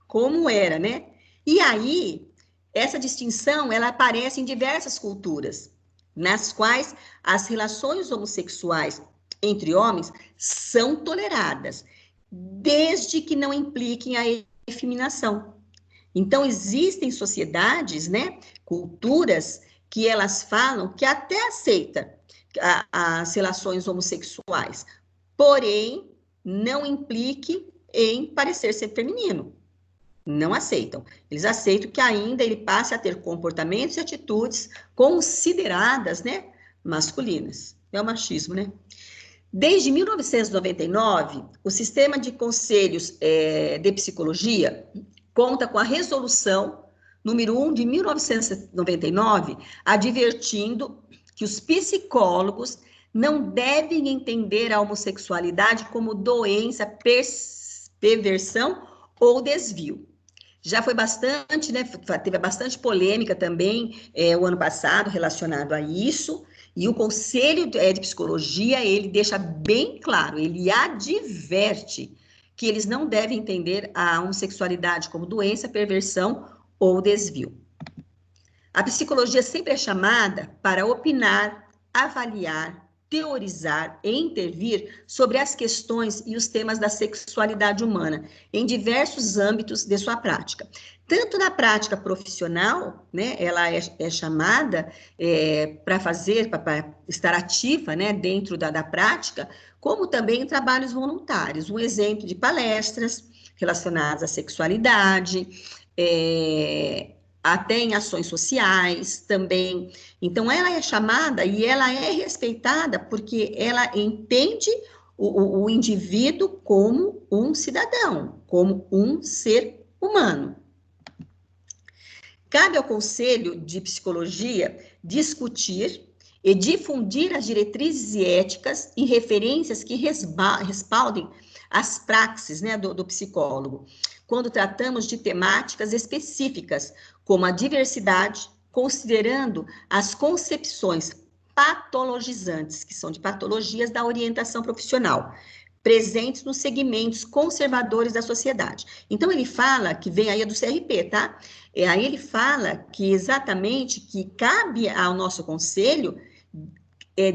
como era, né? E aí, essa distinção, ela aparece em diversas culturas, nas quais as relações homossexuais entre homens são toleradas, desde que não impliquem a efeminação. Então, existem sociedades, né, culturas, que elas falam que até aceita as relações homossexuais, porém, não implique em parecer ser feminino. Não aceitam. Eles aceitam que ainda ele passe a ter comportamentos e atitudes consideradas, né, masculinas. É o machismo, né? Desde 1999, o sistema de conselhos de psicologia conta com a resolução número 1 de 1999, advertindo que os psicólogos não devem entender a homossexualidade como doença, perversão ou desvio. Já foi bastante, né? Teve bastante polêmica também o ano passado relacionado a isso. E o Conselho de Psicologia, ele deixa bem claro, ele adverte que eles não devem entender a homossexualidade como doença, perversão ou desvio. A psicologia sempre é chamada para opinar, avaliar, teorizar e intervir sobre as questões e os temas da sexualidade humana em diversos âmbitos de sua prática. Tanto na prática profissional, né, ela é chamada para estar ativa, né, dentro da prática, como também em trabalhos voluntários. Um exemplo de palestras relacionadas à sexualidade, até em ações sociais também. Então, ela é chamada e ela é respeitada porque ela entende o indivíduo como um cidadão, como um ser humano. Cabe ao Conselho de Psicologia discutir e difundir as diretrizes e éticas e referências que respaldem as praxes, né, do psicólogo, quando tratamos de temáticas específicas, como a diversidade, considerando as concepções patologizantes, que são de patologias da orientação profissional, presentes nos segmentos conservadores da sociedade. Então, ele fala, que vem aí do CRP, tá? Aí ele fala que exatamente que cabe ao nosso conselho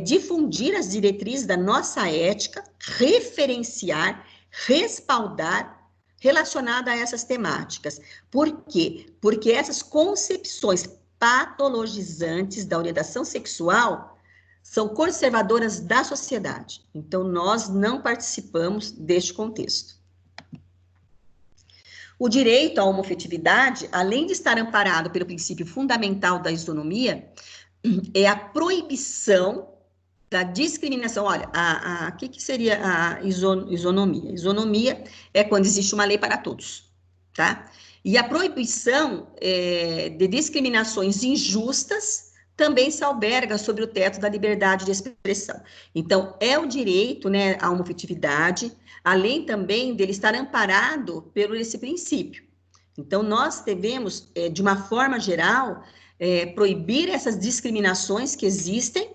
difundir as diretrizes da nossa ética, referenciar, respaldar, relacionada a essas temáticas. Por quê? Porque essas concepções patologizantes da orientação sexual são conservadoras da sociedade. Então, nós não participamos deste contexto. O direito à homofetividade, além de estar amparado pelo princípio fundamental da isonomia, é a proibição da discriminação. Olha, o que seria a isonomia? Isonomia é quando existe uma lei para todos, tá? E a proibição de discriminações injustas também se alberga sobre o teto da liberdade de expressão. Então, é o direito, né, à homofetividade, além também dele estar amparado por esse princípio. Então, nós devemos, de uma forma geral, proibir essas discriminações que existem,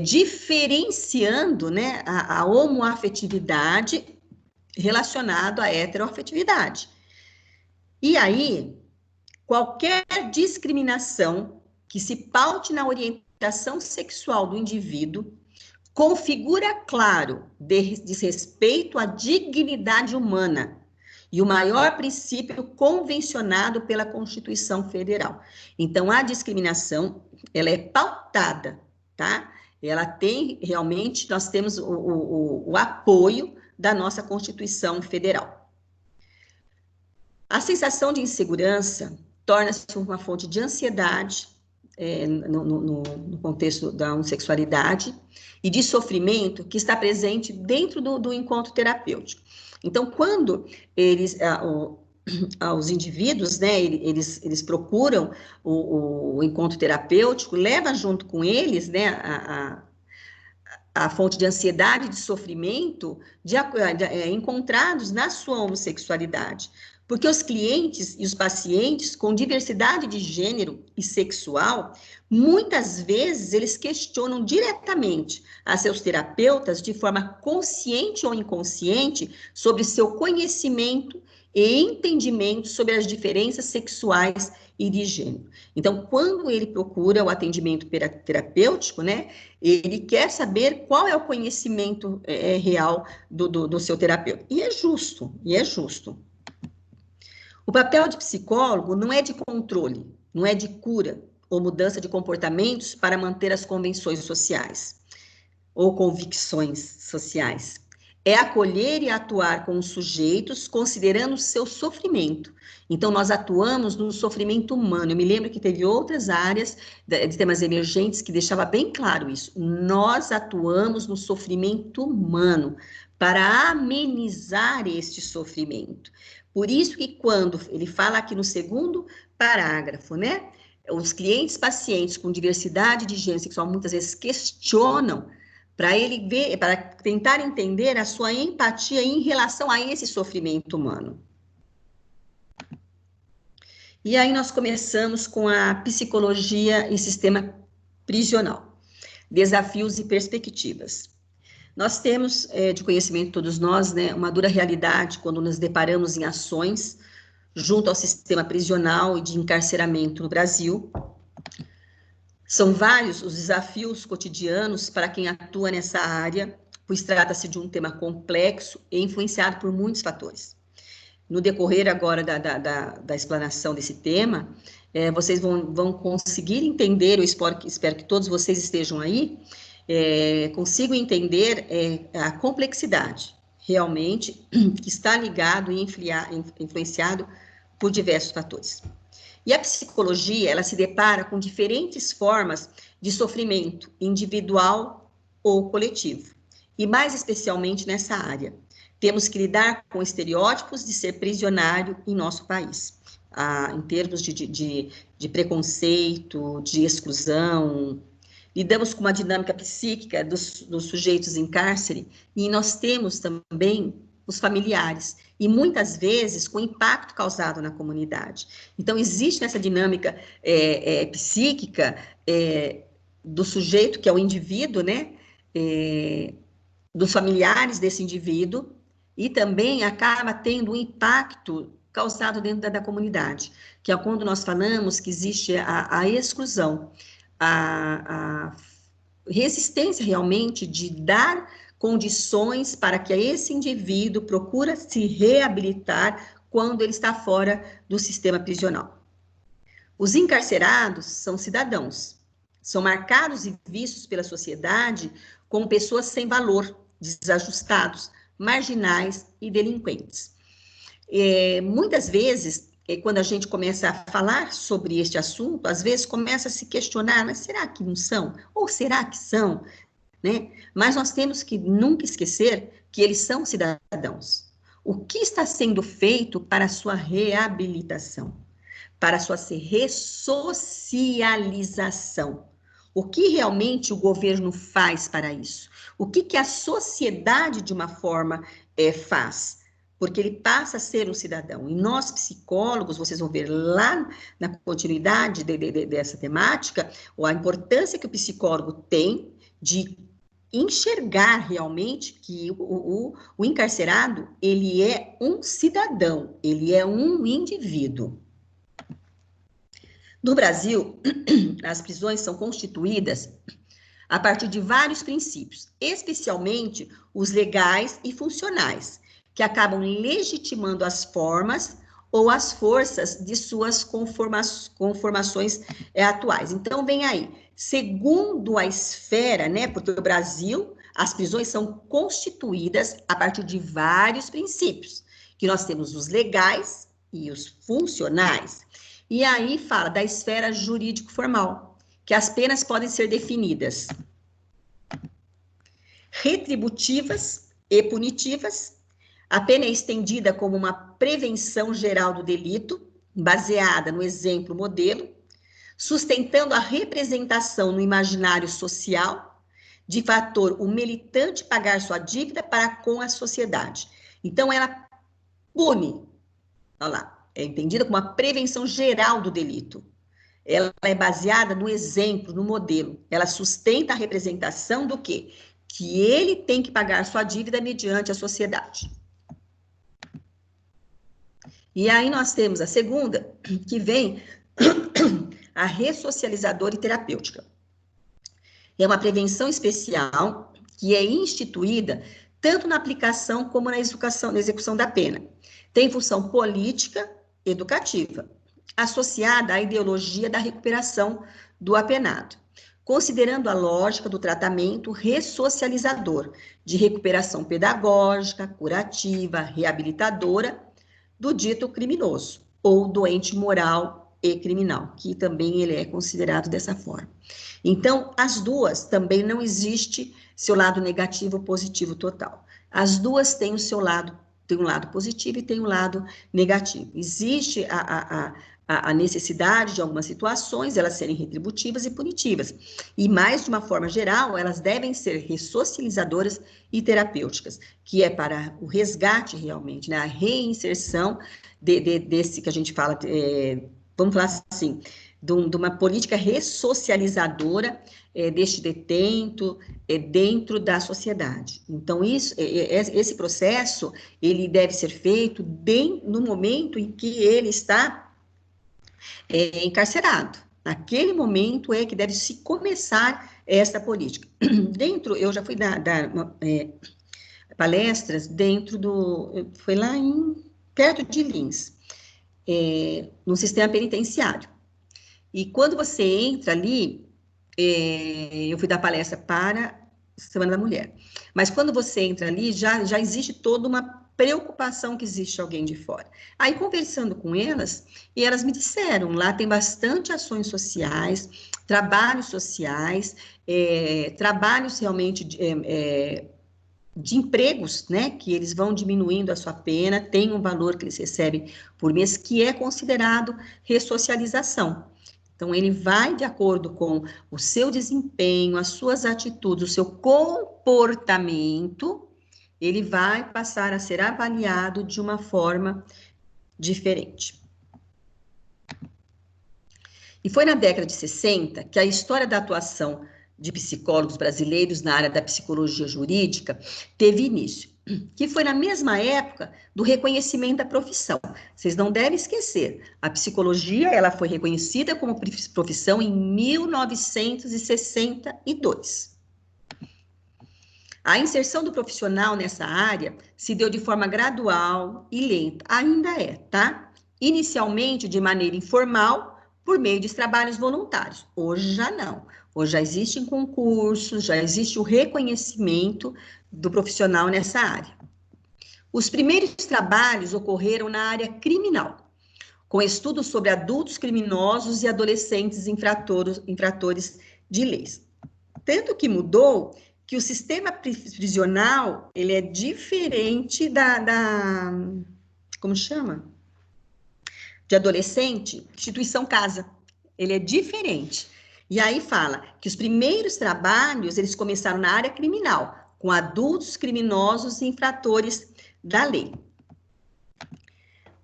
diferenciando, né, a homoafetividade relacionado à heteroafetividade. E aí, qualquer discriminação que se paute na orientação sexual do indivíduo configura, claro, desrespeito à dignidade humana e o maior princípio convencionado pela Constituição Federal. Então, a discriminação, ela é pautada, tá? Ela tem, realmente, nós temos o apoio da nossa Constituição Federal. A sensação de insegurança torna-se uma fonte de ansiedade, no contexto da homossexualidade, e de sofrimento que está presente dentro do encontro terapêutico. Então, quando os indivíduos, né, eles procuram o encontro terapêutico, leva junto com eles, né, a fonte de ansiedade e de sofrimento encontrados na sua homossexualidade. Porque os clientes e os pacientes com diversidade de gênero e sexual, muitas vezes eles questionam diretamente a seus terapeutas de forma consciente ou inconsciente sobre seu conhecimento e entendimento sobre as diferenças sexuais e de gênero. Então, quando ele procura o atendimento terapêutico, né, ele quer saber qual é o conhecimento real do seu terapeuta. E é justo. O papel de psicólogo não é de controle, não é de cura ou mudança de comportamentos para manter as convenções sociais ou convicções sociais. É acolher e atuar com os sujeitos considerando o seu sofrimento. Então, nós atuamos no sofrimento humano. Eu me lembro que teve outras áreas de temas emergentes que deixava bem claro isso. Nós atuamos no sofrimento humano para amenizar este sofrimento. Por isso que quando ele fala aqui no segundo parágrafo, né, os clientes pacientes com diversidade de gênero sexual muitas vezes questionam para ele ver, para tentar entender a sua empatia em relação a esse sofrimento humano. E aí nós começamos com a psicologia e sistema prisional, desafios e perspectivas. Nós temos, de conhecimento todos nós, né, uma dura realidade quando nos deparamos em ações junto ao sistema prisional e de encarceramento no Brasil. São vários os desafios cotidianos para quem atua nessa área, pois trata-se de um tema complexo e influenciado por muitos fatores. No decorrer agora da explanação desse tema, vocês vão conseguir entender, eu espero que todos vocês estejam aí, consigo entender a complexidade, realmente, que está ligado e influenciado por diversos fatores. E a psicologia, ela se depara com diferentes formas de sofrimento individual ou coletivo, e mais especialmente nessa área. Temos que lidar com estereótipos de ser prisionário em nosso país, em termos de preconceito, de exclusão. Lidamos com uma dinâmica psíquica dos sujeitos em cárcere, e nós temos também os familiares, e muitas vezes com impacto causado na comunidade. Então, existe essa dinâmica psíquica do sujeito, que é o indivíduo, né, dos familiares desse indivíduo, e também acaba tendo um impacto causado dentro da comunidade, que é quando nós falamos que existe a exclusão, a resistência realmente de dar condições para que esse indivíduo procure se reabilitar quando ele está fora do sistema prisional. Os encarcerados são cidadãos, são marcados e vistos pela sociedade como pessoas sem valor, desajustados, marginais e delinquentes. Muitas vezes, quando a gente começa a falar sobre este assunto, às vezes começa a se questionar, mas será que não são? Ou será que são? Né? Mas nós temos que nunca esquecer que eles são cidadãos. O que está sendo feito para a sua reabilitação? Para a sua ressocialização? O que realmente o governo faz para isso? O que a sociedade, de uma forma, faz? Porque ele passa a ser um cidadão. E nós, psicólogos, vocês vão ver lá na continuidade dessa temática, a importância que o psicólogo tem de enxergar realmente que o encarcerado, ele é um cidadão, ele é um indivíduo. No Brasil, as prisões são constituídas a partir de vários princípios, especialmente os legais e funcionais, que acabam legitimando as formas ou as forças de suas conformações atuais. Então, vem aí, segundo a esfera, né, porque o Brasil, as prisões são constituídas a partir de vários princípios, que nós temos os legais e os funcionais. E aí fala da esfera jurídico-formal, que as penas podem ser definidas retributivas e punitivas. A pena é estendida como uma prevenção geral do delito, baseada no exemplo modelo, sustentando a representação no imaginário social de fator o militante pagar sua dívida para com a sociedade. Então, ela pune, olha lá, é entendida como uma prevenção geral do delito. Ela é baseada no exemplo, no modelo. Ela sustenta a representação do quê? Que ele tem que pagar sua dívida mediante a sociedade. E aí nós temos a segunda, que vem a ressocializadora e terapêutica. É uma prevenção especial que é instituída tanto na aplicação como na execução da pena. Tem função política, educativa, associada à ideologia da recuperação do apenado, considerando a lógica do tratamento ressocializador, de recuperação pedagógica, curativa, reabilitadora, do dito criminoso, ou doente moral e criminal, que também ele é considerado dessa forma. Então, as duas também não existe seu lado negativo ou positivo total. As duas têm o seu lado, tem um lado positivo e tem um lado negativo. Existe a necessidade de algumas situações, elas serem retributivas e punitivas. E mais de uma forma geral, elas devem ser ressocializadoras e terapêuticas, que é para o resgate realmente, né? A reinserção desse que a gente fala, vamos falar assim, de uma política ressocializadora deste detento dentro da sociedade. Então, esse processo, ele deve ser feito bem no momento em que ele está encarcerado. Naquele momento é que deve se começar essa política. Eu já fui dar palestras dentro foi lá perto de Lins, no sistema penitenciário. E quando você entra ali, eu fui dar palestra para a Semana da Mulher, mas quando você entra ali, já existe toda uma preocupação que existe alguém de fora. Aí, conversando com elas, e elas me disseram, lá tem bastante ações sociais, trabalhos sociais, trabalhos realmente de empregos, né, que eles vão diminuindo a sua pena, tem um valor que eles recebem por mês, que é considerado ressocialização. Então, ele vai de acordo com o seu desempenho, as suas atitudes, o seu comportamento, ele vai passar a ser avaliado de uma forma diferente. E foi na década de 60 que a história da atuação de psicólogos brasileiros na área da psicologia jurídica teve início, que foi na mesma época do reconhecimento da profissão. Vocês não devem esquecer, a psicologia ela foi reconhecida como profissão em 1962. A inserção do profissional nessa área se deu de forma gradual e lenta, ainda tá? Inicialmente de maneira informal, por meio de trabalhos voluntários. Hoje já não. Hoje já existem concursos, já existe o reconhecimento do profissional nessa área. Os primeiros trabalhos ocorreram na área criminal, com estudos sobre adultos criminosos e adolescentes infratores de leis. Tanto que mudou que o sistema prisional, ele é diferente como chama? De adolescente, instituição casa. Ele é diferente. E aí fala que os primeiros trabalhos, eles começaram na área criminal, com adultos criminosos e infratores da lei.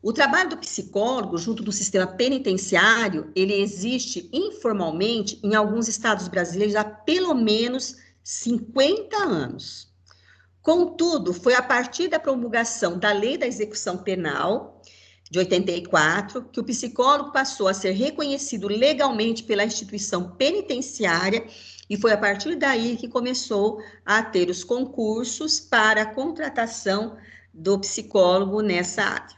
O trabalho do psicólogo junto do sistema penitenciário, ele existe informalmente em alguns estados brasileiros há pelo menos 50 anos. Contudo, foi a partir da promulgação da Lei da Execução Penal, de 84, que o psicólogo passou a ser reconhecido legalmente pela instituição penitenciária E foi a partir daí que começou a ter os concursos para a contratação do psicólogo nessa área.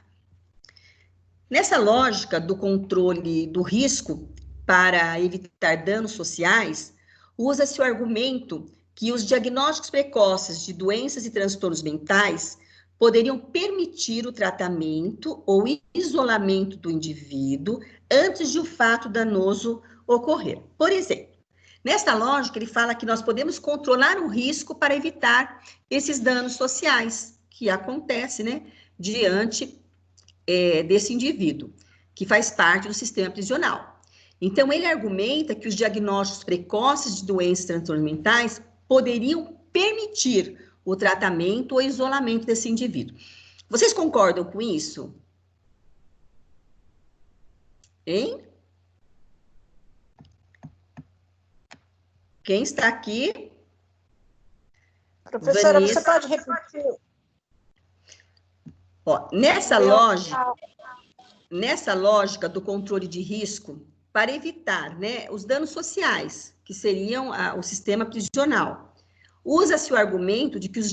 Nessa lógica do controle do risco para evitar danos sociais, usa-se o argumento que os diagnósticos precoces de doenças e transtornos mentais poderiam permitir o tratamento ou isolamento do indivíduo antes de o fato danoso ocorrer. Por exemplo, nesta lógica, ele fala que nós podemos controlar o risco para evitar esses danos sociais que acontecem, né, diante desse indivíduo, que faz parte do sistema prisional. Então, ele argumenta que os diagnósticos precoces de doenças e transtornos mentais poderiam permitir o tratamento ou isolamento desse indivíduo. Vocês concordam com isso? Hein? Quem está aqui? Professora, Vanessa. você pode repetir? Ó, nessa lógica do controle de risco, para evitar, né, os danos sociais, que seriam o sistema prisional, usa-se o argumento de que os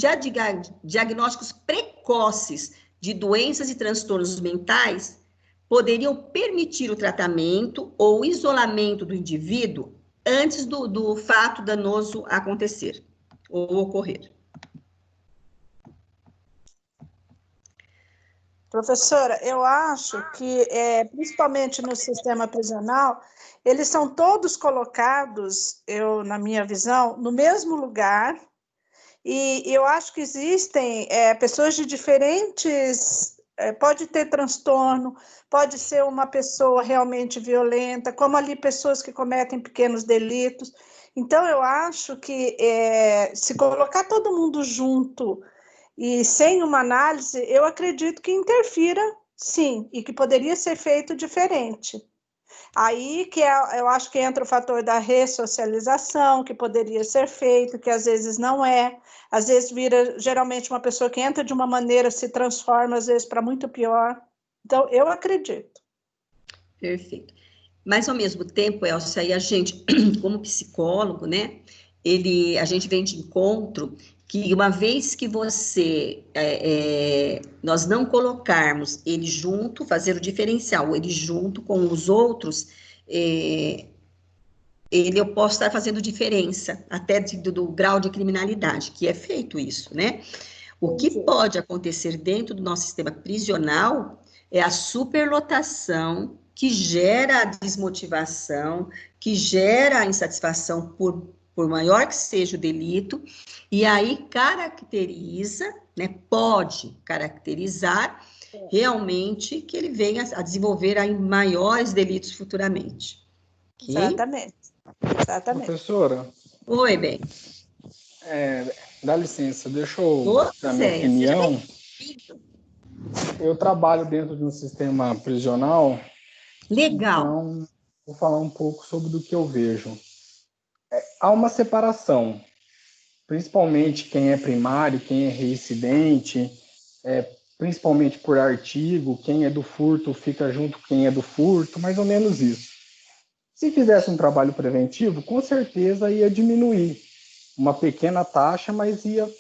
diagnósticos precoces de doenças e transtornos mentais poderiam permitir o tratamento ou isolamento do indivíduo antes do fato danoso acontecer ou ocorrer. Professora, eu acho que, principalmente no sistema prisional, eles são todos colocados, na minha visão, no mesmo lugar, e eu acho que existem pessoas de diferentes... pode ter transtorno, pode ser uma pessoa realmente violenta, como ali pessoas que cometem pequenos delitos. Então, eu acho que se colocar todo mundo junto e sem uma análise, eu acredito que interfira, sim, e que poderia ser feito diferente. Aí que eu acho que entra o fator da ressocialização, que poderia ser feito, que às vezes não é. Às vezes vira, geralmente, uma pessoa que entra de uma maneira, se transforma, às vezes, para muito pior. Então, eu acredito. Perfeito. Mas, ao mesmo tempo, Elcia, aí a gente, como psicólogo, né, a gente vem de encontro que uma vez que nós não colocarmos ele junto, fazer o diferencial, ele junto com os outros, eu posso estar fazendo diferença, até do grau de criminalidade, que é feito isso, né? O que pode acontecer dentro do nosso sistema prisional é a superlotação que gera a desmotivação, que gera a insatisfação por maior que seja o delito, e aí caracteriza, né, pode caracterizar realmente que ele venha a desenvolver aí maiores delitos futuramente. Okay? Exatamente. Professora? Oi, bem. Dá licença, deixa eu dar minha opinião. Eu trabalho dentro de um sistema prisional. Legal. Então, vou falar um pouco sobre o que eu vejo. Há uma separação, principalmente quem é primário, quem é reincidente, principalmente por artigo, quem é do furto fica junto com quem é do furto, mais ou menos isso. Se fizesse um trabalho preventivo, com certeza ia diminuir. Uma pequena taxa, mas ia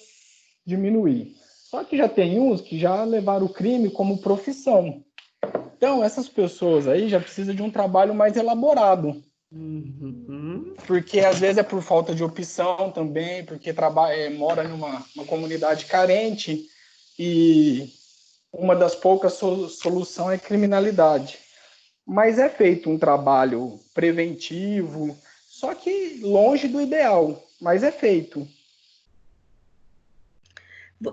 diminuir. Só que já tem uns que já levaram o crime como profissão. Então, essas pessoas aí já precisam de um trabalho mais elaborado. Uhum. Porque às vezes é por falta de opção também, porque mora numa comunidade carente e uma das poucas soluções é criminalidade. Mas é feito um trabalho preventivo, só que longe do ideal, mas é feito.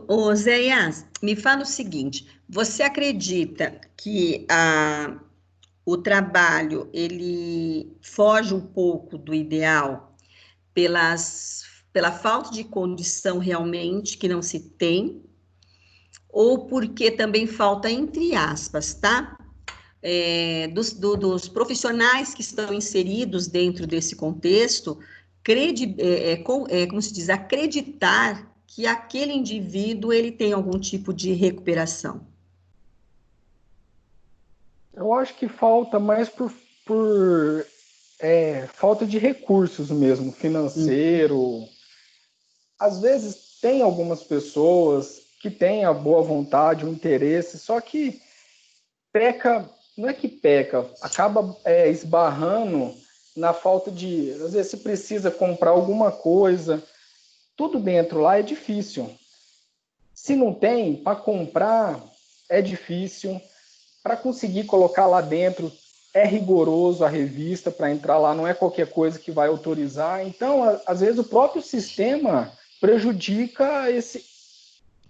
Ô, Zé Ias, me fala o seguinte, você acredita que o trabalho, ele foge um pouco do ideal pela falta de condição realmente que não se tem, ou porque também falta, entre aspas, tá? Dos profissionais que estão inseridos dentro desse contexto, como se diz, acreditar que aquele indivíduo ele tem algum tipo de recuperação. Eu acho que falta mais por falta de recursos mesmo, financeiro. Às vezes tem algumas pessoas que têm a boa vontade, o interesse, só que peca, não é que peca, acaba esbarrando na falta de, às vezes você precisa comprar alguma coisa, tudo dentro lá é difícil. Se não tem, para comprar é difícil, para conseguir colocar lá dentro é rigoroso a revista para entrar lá, não é qualquer coisa que vai autorizar. Então, às vezes o próprio sistema prejudica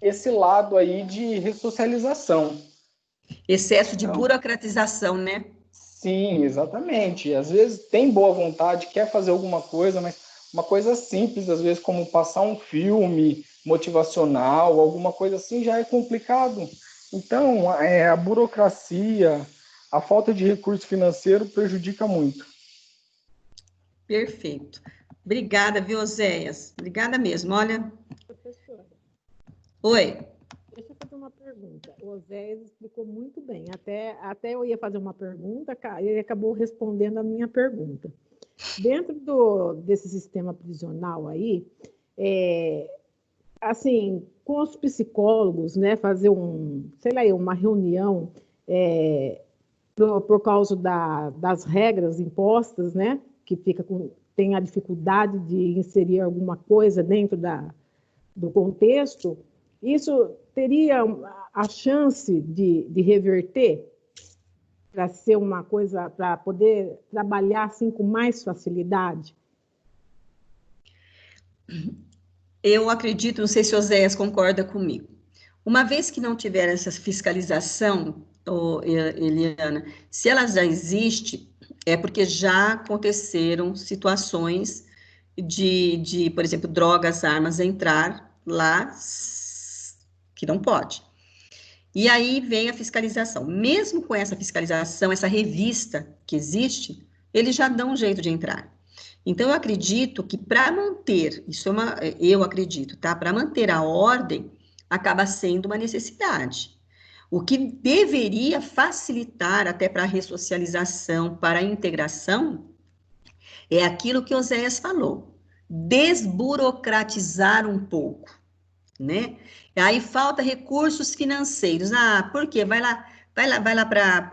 esse lado aí de ressocialização. Excesso de Então, burocratização, né? sim, exatamente. Às vezes tem boa vontade, quer fazer alguma coisa, mas uma coisa simples, às vezes como passar um filme motivacional, alguma coisa assim, já é complicado. Então, a burocracia, a falta de recurso financeiro prejudica muito. Perfeito. Obrigada, viu, Oséias? Obrigada mesmo. Olha. Professora, Oi. deixa eu fazer uma pergunta. O Oséias explicou muito bem. Até eu ia fazer uma pergunta, ele acabou respondendo a minha pergunta. Dentro desse sistema prisional aí, assim, com os psicólogos, né, fazer sei lá, uma reunião por causa das regras impostas, né, que tem a dificuldade de inserir alguma coisa dentro do contexto, isso teria a chance de reverter para ser uma coisa, para poder trabalhar assim com mais facilidade? Eu acredito, não sei se o Oséias concorda comigo. Uma vez que não tiver essa fiscalização, Eliana, se ela já existe, é porque já aconteceram situações por exemplo, drogas, armas entrar lá que não pode. E aí vem a fiscalização. Mesmo com essa fiscalização, essa revista que existe, eles já dão um jeito de entrar. Então, eu acredito que para manter, eu acredito, tá? Para manter a ordem, acaba sendo uma necessidade. O que deveria facilitar até para a ressocialização, para a integração, é aquilo que o Oséias falou, desburocratizar um pouco, né? E aí falta recursos financeiros. Ah, por quê? Vai lá para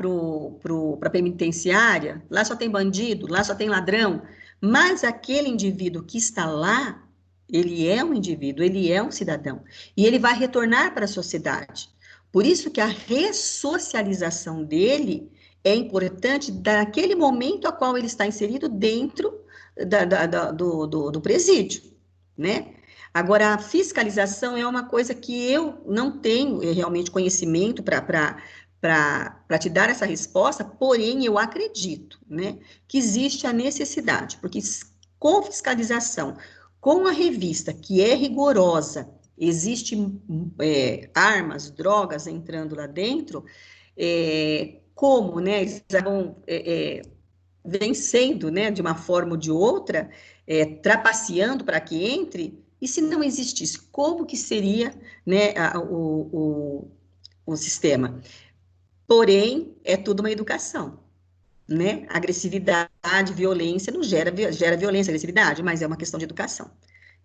a penitenciária, lá só tem bandido, lá só tem ladrão, mas aquele indivíduo que está lá, ele é um indivíduo, ele é um cidadão, e ele vai retornar para a sociedade. Por isso que a ressocialização dele é importante daquele momento a qual ele está inserido dentro do presídio, né? Agora, a fiscalização é uma coisa que eu não tenho realmente conhecimento para te dar essa resposta, porém, eu acredito, né, que existe a necessidade, porque com fiscalização, com a revista, que é rigorosa, existem armas, drogas entrando lá dentro, como, né, eles vão vencendo, né, de uma forma ou de outra, trapaceando para que entre. E se não existisse, como que seria, né, o sistema? Porém, é tudo uma educação, né? Agressividade, violência não gera violência, agressividade, mas é uma questão de educação.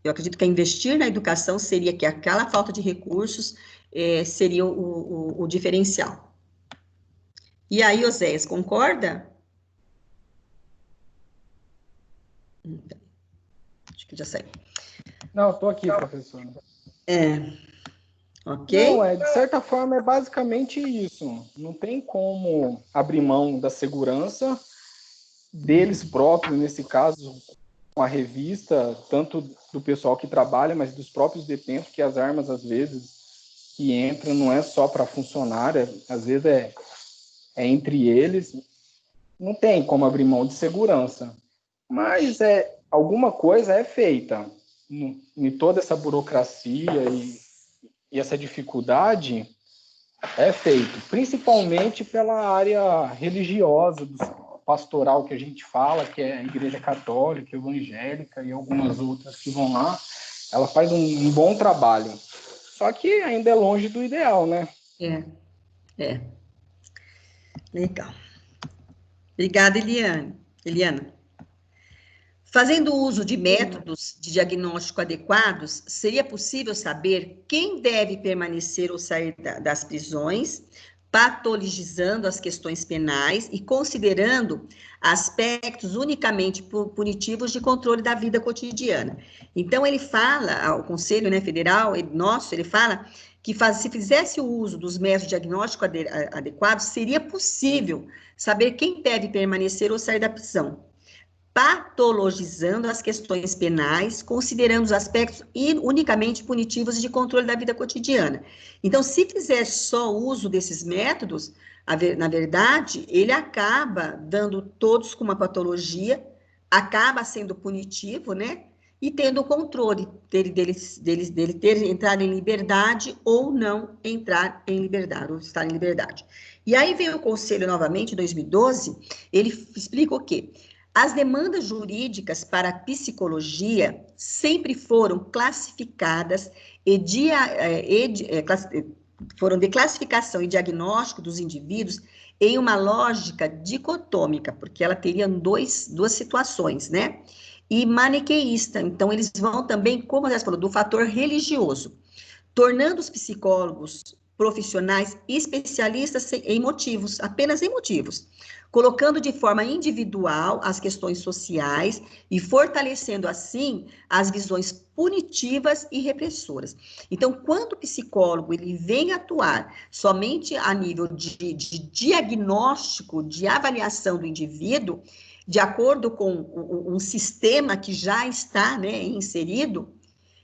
Eu acredito que investir na educação seria que aquela falta de recursos seria o diferencial. E aí, Oséias, concorda? Acho que já saiu. Não, estou aqui, professor. Ok? Não, de certa forma é basicamente isso. Não tem como abrir mão da segurança deles próprios, nesse caso, com a revista, tanto do pessoal que trabalha, mas dos próprios detentos, que as armas, às vezes, que entram não é só para funcionário, às vezes é entre eles. Não tem como abrir mão de segurança. Mas alguma coisa é feita. Em toda essa burocracia e essa dificuldade é feito, principalmente pela área religiosa, pastoral que a gente fala, que é a Igreja Católica, Evangélica e algumas outras que vão lá. Ela faz um bom trabalho. Só que ainda é longe do ideal, né? Legal. Obrigada, Eliana. Fazendo uso de métodos de diagnóstico adequados, seria possível saber quem deve permanecer ou sair das prisões, patologizando as questões penais e considerando aspectos unicamente punitivos de controle da vida cotidiana. Então, ele fala, o Conselho, né, Federal, ele fala que se fizesse o uso dos métodos de diagnóstico adequados, seria possível saber quem deve permanecer ou sair da prisão, patologizando as questões penais, considerando os aspectos unicamente punitivos de controle da vida cotidiana. Então, se fizer só uso desses métodos, na verdade, ele acaba dando todos com uma patologia, acaba sendo punitivo, né? E tendo o controle dele ter entrado em liberdade ou não entrar em liberdade, ou estar em liberdade. E aí vem o Conselho novamente, em 2012, ele explica o quê? As demandas jurídicas para a psicologia sempre foram classificadas foram de classificação e diagnóstico dos indivíduos em uma lógica dicotômica, porque ela teria duas situações, né? E maniqueísta. Então, eles vão também, como a gente falou, do fator religioso, tornando os psicólogos profissionais especialistas em motivos, apenas em motivos, colocando de forma individual as questões sociais e fortalecendo, assim, as visões punitivas e repressoras. Então, quando o psicólogo ele vem atuar somente a nível de diagnóstico, de avaliação do indivíduo, de acordo com um sistema que já está, né, inserido,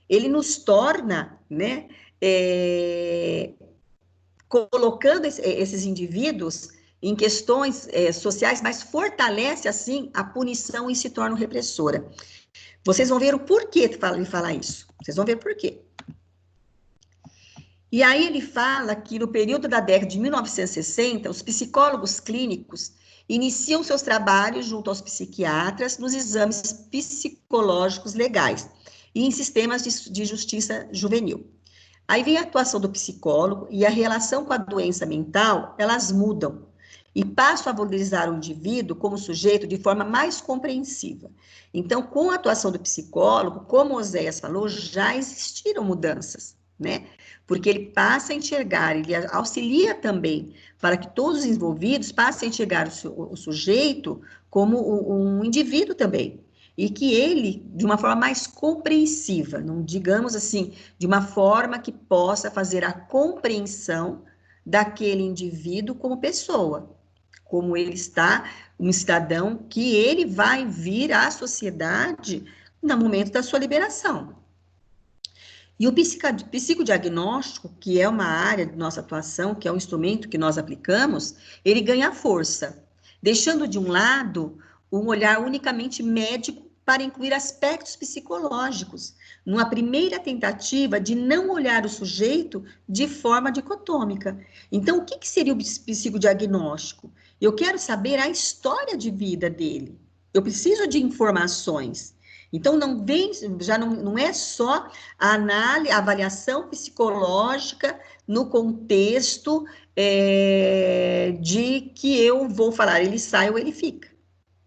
ele nos torna, né, colocando esses indivíduos em questões sociais, mas fortalece, assim, a punição e se torna repressora. Vocês vão ver o porquê de falar isso. Vocês vão ver por quê. E aí ele fala que no período da década de 1960, os psicólogos clínicos iniciam seus trabalhos junto aos psiquiatras nos exames psicológicos legais e em sistemas de justiça juvenil. Aí vem a atuação do psicólogo e a relação com a doença mental, elas mudam e passam a valorizar o indivíduo como sujeito de forma mais compreensiva. Então, com a atuação do psicólogo, como o Oséias falou, já existiram mudanças, né? Porque ele passa a enxergar, ele auxilia também para que todos os envolvidos passem a enxergar o sujeito como um indivíduo também. E que ele, de uma forma mais compreensiva, não digamos assim, de uma forma que possa fazer a compreensão daquele indivíduo como pessoa, como ele está, um cidadão que ele vai vir à sociedade no momento da sua liberação. E o psicodiagnóstico, que é uma área de nossa atuação, que é um instrumento que nós aplicamos, ele ganha força, deixando de um lado um olhar unicamente médico para incluir aspectos psicológicos, numa primeira tentativa de não olhar o sujeito de forma dicotômica. Então, o que seria o psicodiagnóstico? Eu quero saber a história de vida dele. Eu preciso de informações. Então, não é só a análise, a avaliação psicológica no contexto de que eu vou falar, ele sai ou ele fica,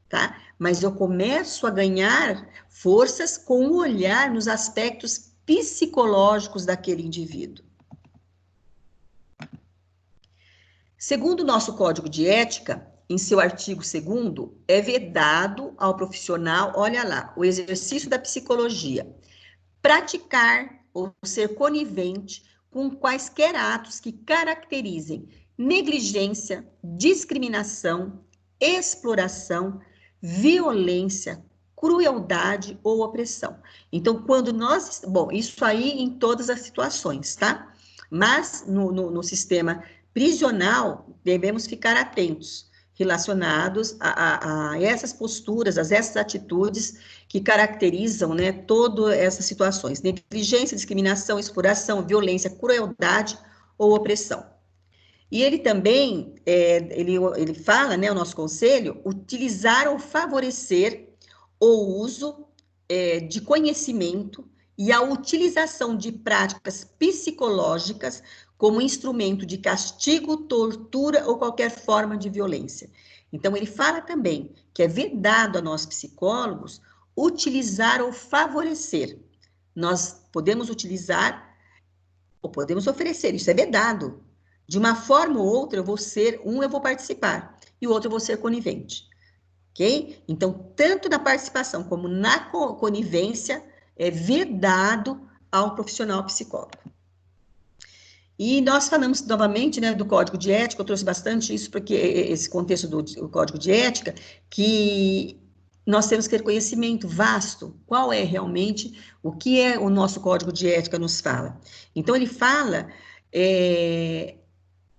tá? Mas eu começo a ganhar forças com o olhar nos aspectos psicológicos daquele indivíduo. Segundo o nosso Código de Ética, em seu artigo 2º, é vedado ao profissional, olha lá, o exercício da psicologia, praticar ou ser conivente com quaisquer atos que caracterizem negligência, discriminação, exploração, violência, crueldade ou opressão. Então, quando nós... Bom, isso aí em todas as situações, tá? Mas no sistema prisional, devemos ficar atentos, relacionados a essas posturas, a essas atitudes que caracterizam, né, todas essas situações. Negligência, discriminação, exploração, violência, crueldade ou opressão. E ele também, ele fala, né, o nosso conselho, utilizar ou favorecer o uso de conhecimento e a utilização de práticas psicológicas como instrumento de castigo, tortura ou qualquer forma de violência. Então, ele fala também que é vedado a nós psicólogos utilizar ou favorecer. Nós podemos utilizar ou podemos oferecer, isso é vedado. De uma forma ou outra, eu vou participar, e o outro eu vou ser conivente. Ok? Então, tanto na participação como na conivência, é vedado ao profissional psicólogo. E nós falamos novamente, né, do Código de Ética, eu trouxe bastante isso, porque esse contexto do Código de Ética, que nós temos que ter conhecimento vasto, qual é realmente, o que é o nosso Código de Ética nos fala. Então, ele fala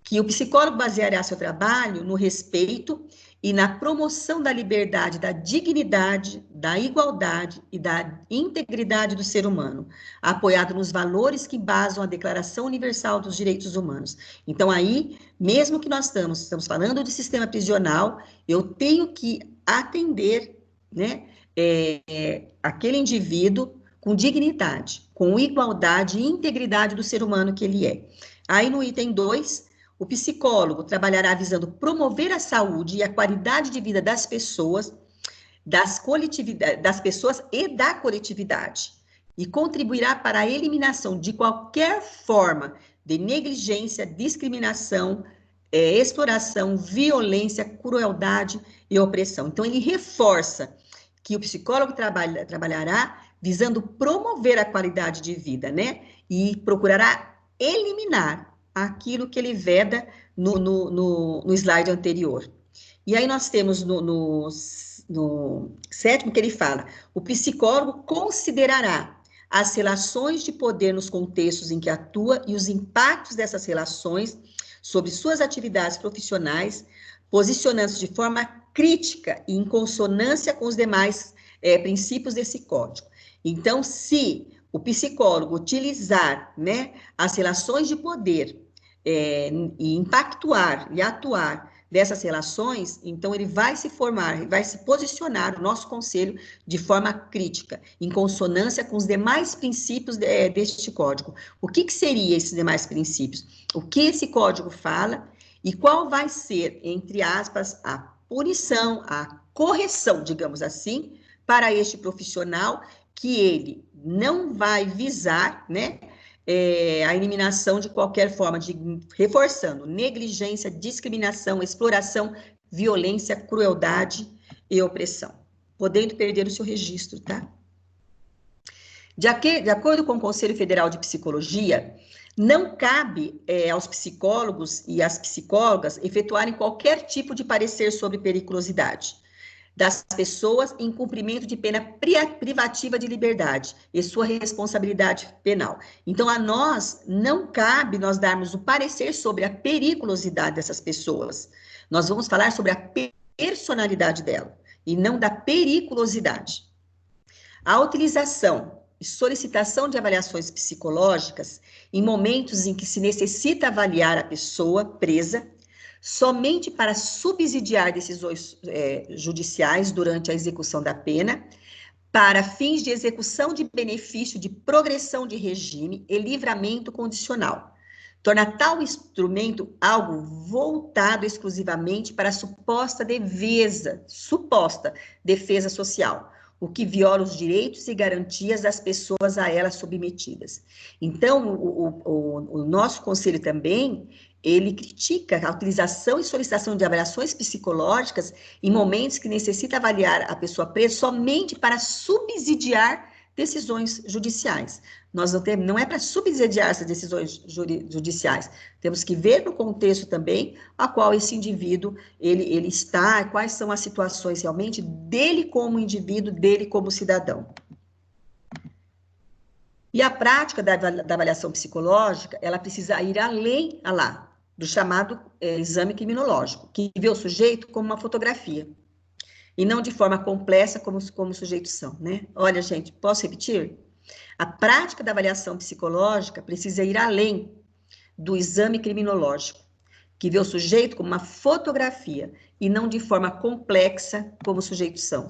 que o psicólogo baseará seu trabalho no respeito e na promoção da liberdade, da dignidade, da igualdade e da integridade do ser humano, apoiado nos valores que embasam a Declaração Universal dos Direitos Humanos. Então, aí, mesmo que nós estamos falando de sistema prisional, eu tenho que atender, né, aquele indivíduo com dignidade, com igualdade e integridade do ser humano que ele é. Aí, no item 2, o psicólogo trabalhará visando promover a saúde e a qualidade de vida das pessoas, das pessoas e da coletividade, e contribuirá para a eliminação de qualquer forma de negligência, discriminação, exploração, violência, crueldade e opressão. Então, ele reforça que o psicólogo trabalhará visando promover a qualidade de vida, né? E procurará eliminar aquilo que ele veda no slide anterior. E aí nós temos no 7º que ele fala, o psicólogo considerará as relações de poder nos contextos em que atua e os impactos dessas relações sobre suas atividades profissionais, posicionando-se de forma crítica e em consonância com os demais princípios desse código. Então, se o psicólogo utilizar, né, as relações de poder e impactuar e atuar dessas relações, então ele vai se formar, vai se posicionar, o nosso conselho, de forma crítica, em consonância com os demais princípios deste código. O que seria esses demais princípios? O que esse código fala e qual vai ser, entre aspas, a punição, a correção, digamos assim, para este profissional, que ele não vai visar, né, a eliminação de qualquer forma, reforçando negligência, discriminação, exploração, violência, crueldade e opressão, podendo perder o seu registro, tá? De acordo com o Conselho Federal de Psicologia, não cabe aos psicólogos e às psicólogas efetuarem qualquer tipo de parecer sobre periculosidade das pessoas em cumprimento de pena privativa de liberdade e sua responsabilidade penal. Então, a nós não cabe nós darmos o parecer sobre a periculosidade dessas pessoas. Nós vamos falar sobre a personalidade dela e não da periculosidade. A utilização e solicitação de avaliações psicológicas em momentos em que se necessita avaliar a pessoa presa somente para subsidiar decisões judiciais durante a execução da pena, para fins de execução de benefício de progressão de regime e livramento condicional. Torna tal instrumento algo voltado exclusivamente para a suposta defesa social, o que viola os direitos e garantias das pessoas a ela submetidas. Então, o nosso conselho também, ele critica a utilização e solicitação de avaliações psicológicas em momentos que necessita avaliar a pessoa presa somente para subsidiar decisões judiciais. Não é para subsidiar essas decisões judiciais. Temos que ver no contexto também a qual esse indivíduo ele está, quais são as situações realmente dele como indivíduo, dele como cidadão. E a prática da avaliação psicológica, ela precisa ir além do chamado exame criminológico, que vê o sujeito como uma fotografia, e não de forma complexa como os sujeitos são, né? Olha, gente, posso repetir? A prática da avaliação psicológica precisa ir além do exame criminológico, que vê o sujeito como uma fotografia, e não de forma complexa como os sujeitos são.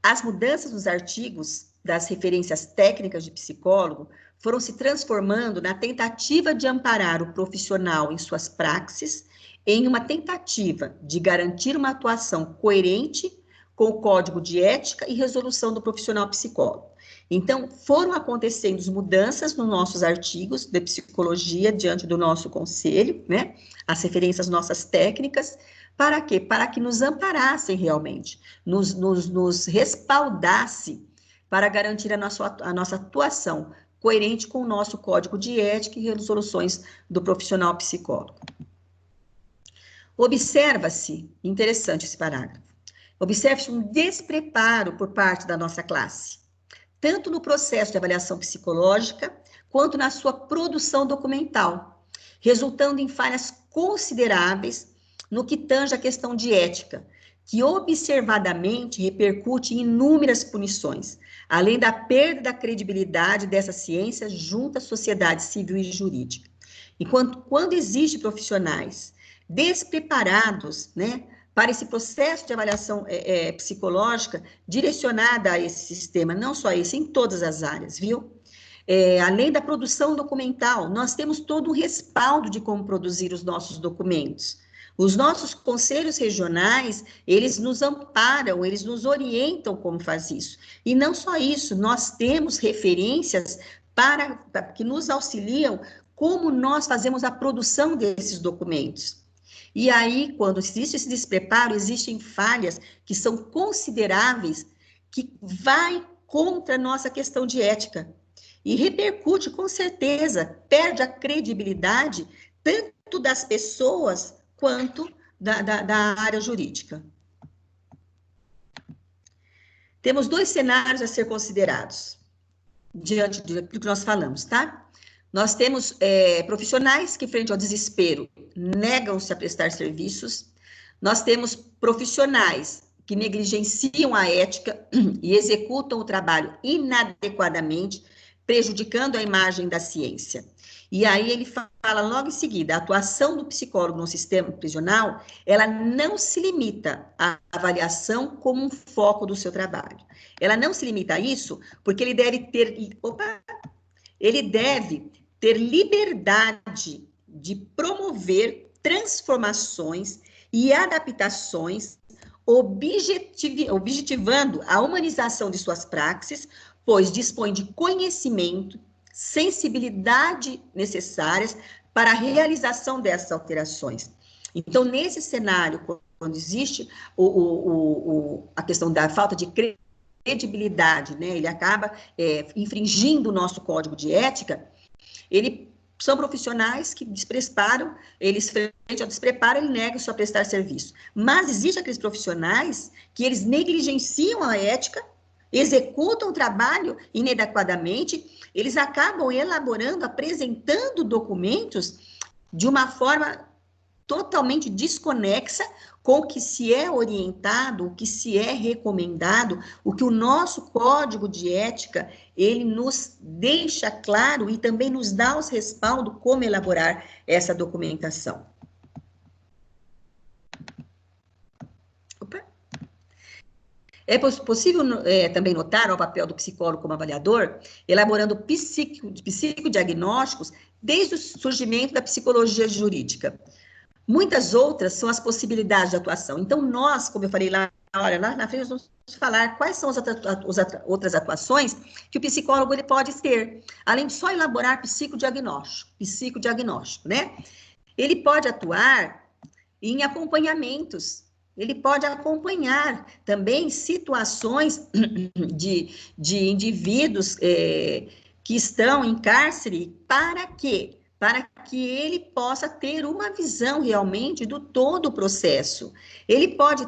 As mudanças nos artigos das referências técnicas de psicólogo foram se transformando na tentativa de amparar o profissional em suas praxes, em uma tentativa de garantir uma atuação coerente com o Código de Ética e Resolução do Profissional Psicólogo. Então, foram acontecendo mudanças nos nossos artigos de psicologia diante do nosso conselho, né? As referências nossas técnicas, para quê? Para que nos amparassem realmente, nos respaldasse para garantir a nossa atuação coerente com o nosso Código de Ética e Resoluções do Profissional Psicólogo. Observa-se, interessante esse parágrafo, observa-se um despreparo por parte da nossa classe, tanto no processo de avaliação psicológica, quanto na sua produção documental, resultando em falhas consideráveis no que tange a questão de ética, que observadamente repercute em inúmeras punições, além da perda da credibilidade dessa ciência junto à sociedade civil e jurídica. Enquanto quando existem profissionais despreparados, né, para esse processo de avaliação psicológica direcionada a esse sistema, não só esse, em todas as áreas, viu? Além da produção documental, nós temos todo um respaldo de como produzir os nossos documentos. Os nossos conselhos regionais, eles nos amparam, eles nos orientam como faz isso. E não só isso, nós temos referências que nos auxiliam como nós fazemos a produção desses documentos. E aí, quando existe esse despreparo, existem falhas que são consideráveis, que vai contra a nossa questão de ética. E repercute, com certeza, perde a credibilidade, tanto das pessoas, quanto da área jurídica. Temos 2 cenários a ser considerados, diante do que nós falamos, tá? Nós temos profissionais que, frente ao desespero, negam-se a prestar serviços. Nós temos profissionais que negligenciam a ética e executam o trabalho inadequadamente, prejudicando a imagem da ciência. E aí ele fala logo em seguida, a atuação do psicólogo no sistema prisional, ela não se limita à avaliação como um foco do seu trabalho. Ela não se limita a isso, porque ele deve ter liberdade de promover transformações e adaptações, objetivando a humanização de suas praxis, pois dispõe de conhecimento, sensibilidade necessárias para a realização dessas alterações. Então, nesse cenário, quando existe a questão da falta de credibilidade, né, ele acaba infringindo o nosso código de ética, são profissionais que despreparam, eles, frente ao despreparo, ele nega-se a prestar serviço. Mas existem aqueles profissionais que eles negligenciam a ética, executam o trabalho inadequadamente, eles acabam elaborando, apresentando documentos de uma forma totalmente desconexa com o que se é orientado, o que se é recomendado, o que o nosso código de ética, ele nos deixa claro e também nos dá os respaldos como elaborar essa documentação. É possível também notar o papel do psicólogo como avaliador, elaborando psicodiagnósticos desde o surgimento da psicologia jurídica. Muitas outras são as possibilidades de atuação. Então, nós, como eu falei lá na frente, nós vamos falar quais são as outras atuações que o psicólogo ele pode ter, além de só elaborar psicodiagnóstico, né? Ele pode atuar em acompanhamentos. Ele pode acompanhar também situações de indivíduos que estão em cárcere, para quê? Para que ele possa ter uma visão realmente do todo o processo. Ele pode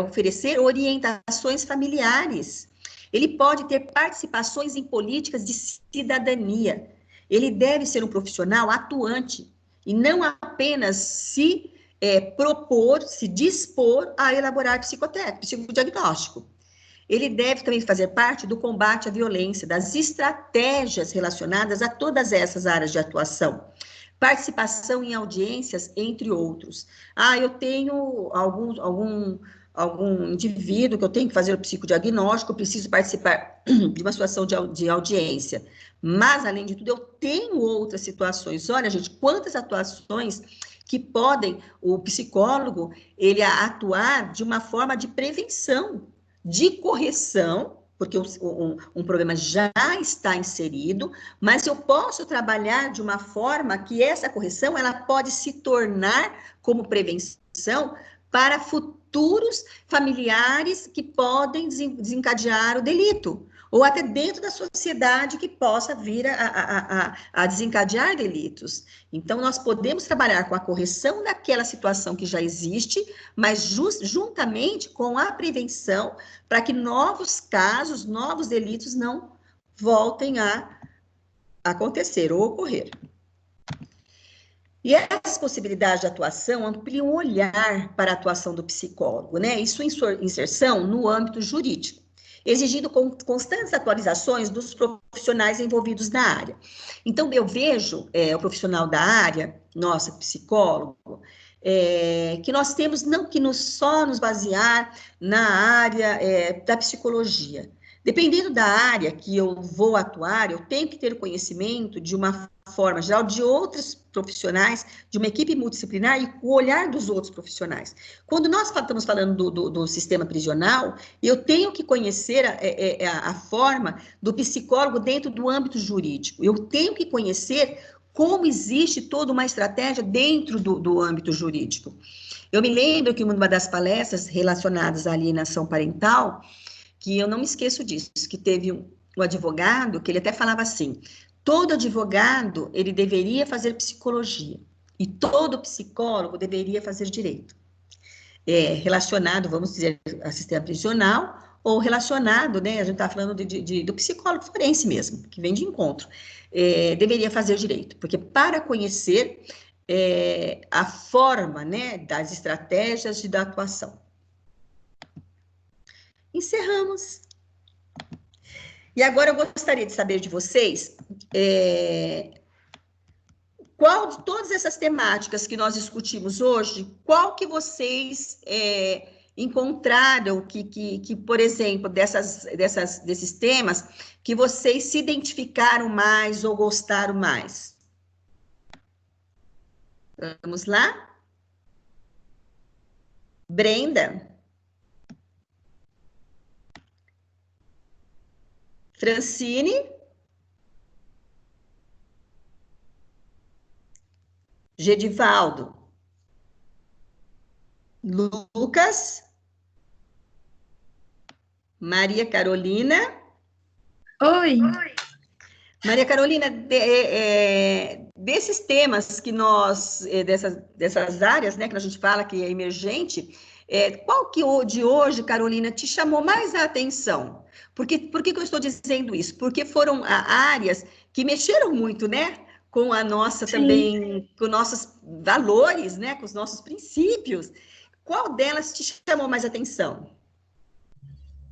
oferecer orientações familiares. Ele pode ter participações em políticas de cidadania. Ele deve ser um profissional atuante e não apenas se dispor a elaborar psicodiagnóstico. Ele deve também fazer parte do combate à violência, das estratégias relacionadas a todas essas áreas de atuação. Participação em audiências, entre outros. Eu tenho algum indivíduo que eu tenho que fazer o psicodiagnóstico, preciso participar de uma situação de audiência. Mas, além de tudo, eu tenho outras situações. Olha, gente, quantas atuações que podem, o psicólogo, ele atuar de uma forma de prevenção, de correção, porque um problema já está inserido, mas eu posso trabalhar de uma forma que essa correção, ela pode se tornar como prevenção para futuros familiares que podem desencadear o delito, ou até dentro da sociedade que possa vir a desencadear delitos. Então, nós podemos trabalhar com a correção daquela situação que já existe, mas juntamente com a prevenção, para que novos casos, novos delitos não voltem a acontecer ou ocorrer. E essas possibilidades de atuação ampliam o olhar para a atuação do psicólogo, né? E sua inserção no âmbito jurídico, exigindo constantes atualizações dos profissionais envolvidos na área. Então, eu vejo o profissional da área, nossa, psicólogo, que nós temos não que só nos basear na área da psicologia. Dependendo da área que eu vou atuar, eu tenho que ter conhecimento de uma forma geral de outros profissionais, de uma equipe multidisciplinar e o olhar dos outros profissionais. Quando nós estamos falando do sistema prisional, eu tenho que conhecer a forma do psicólogo dentro do âmbito jurídico. Eu tenho que conhecer como existe toda uma estratégia dentro do âmbito jurídico. Eu me lembro que uma das palestras relacionadas à alienação parental, que eu não me esqueço disso, que teve um advogado que ele até falava assim: todo advogado, ele deveria fazer psicologia, e todo psicólogo deveria fazer direito. Relacionado, vamos dizer, ao sistema prisional, ou relacionado, né, a gente está falando do psicólogo forense mesmo, que vem de encontro, deveria fazer direito, porque para conhecer a forma, né, das estratégias da atuação. Encerramos. E agora eu gostaria de saber de vocês qual de todas essas temáticas que nós discutimos hoje, qual que vocês encontraram que, por exemplo, desses temas, que vocês se identificaram mais ou gostaram mais? Vamos lá? Brenda? Francine? Gedivaldo? Lucas? Maria Carolina? Oi. Maria Carolina, desses temas que nós, dessas áreas, né, que a gente fala que é emergente, qual que de hoje, Carolina, te chamou mais a atenção? Por que que eu estou dizendo isso? Porque foram áreas que mexeram muito, né, com a nossa também, com nossos valores, né, com os nossos princípios. Qual delas te chamou mais atenção?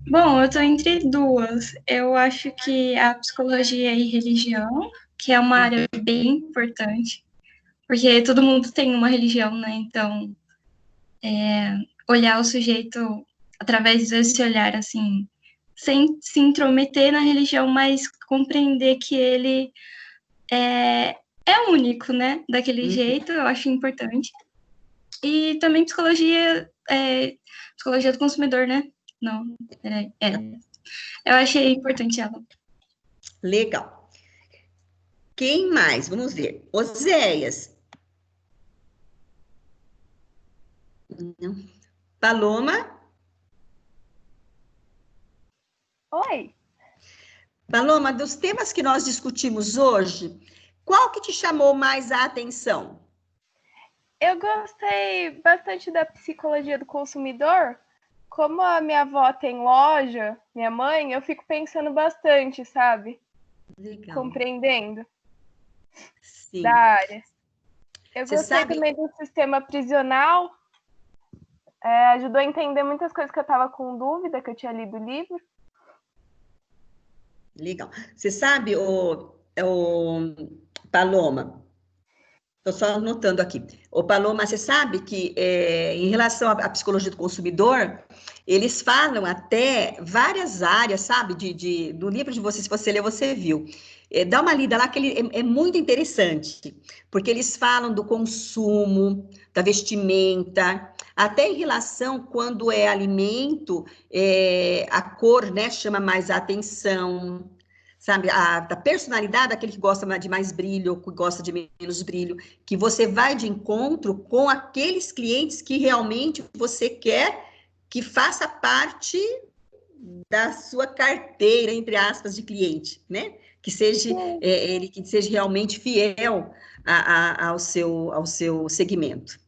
Bom, eu estou entre duas. Eu acho que a psicologia e religião, que é uma área bem importante, porque todo mundo tem uma religião, né? Então, olhar o sujeito através desse olhar, assim, sem se intrometer na religião, mas compreender que ele é único, né? Daquele jeito, eu acho importante. E também psicologia do consumidor, né? Não, eu achei importante ela. Legal. Quem mais? Vamos ver. Oséias. Não. Paloma? Oi. Paloma, dos temas que nós discutimos hoje, qual que te chamou mais a atenção? Eu gostei bastante da psicologia do consumidor. Como a minha avó tem loja, minha mãe, eu fico pensando bastante, sabe? Legal. Compreendendo. Sim. Da área. Eu Você gostei sabe... também do sistema prisional. Ajudou a entender muitas coisas que eu estava com dúvida, que eu tinha lido o livro. Legal. Você sabe, Paloma, estou só anotando aqui. Paloma, você sabe que em relação à psicologia do consumidor, eles falam até várias áreas, sabe, do livro de você, se você ler, você viu, Dá uma lida lá, que é muito interessante, porque eles falam do consumo, da vestimenta, até em relação, quando é alimento, a cor, né, chama mais a atenção, sabe? Da personalidade daquele que gosta de mais brilho, ou que gosta de menos brilho, que você vai de encontro com aqueles clientes que realmente você quer que faça parte da sua carteira, entre aspas, de cliente, né? Que seja ele que seja realmente fiel ao seu segmento.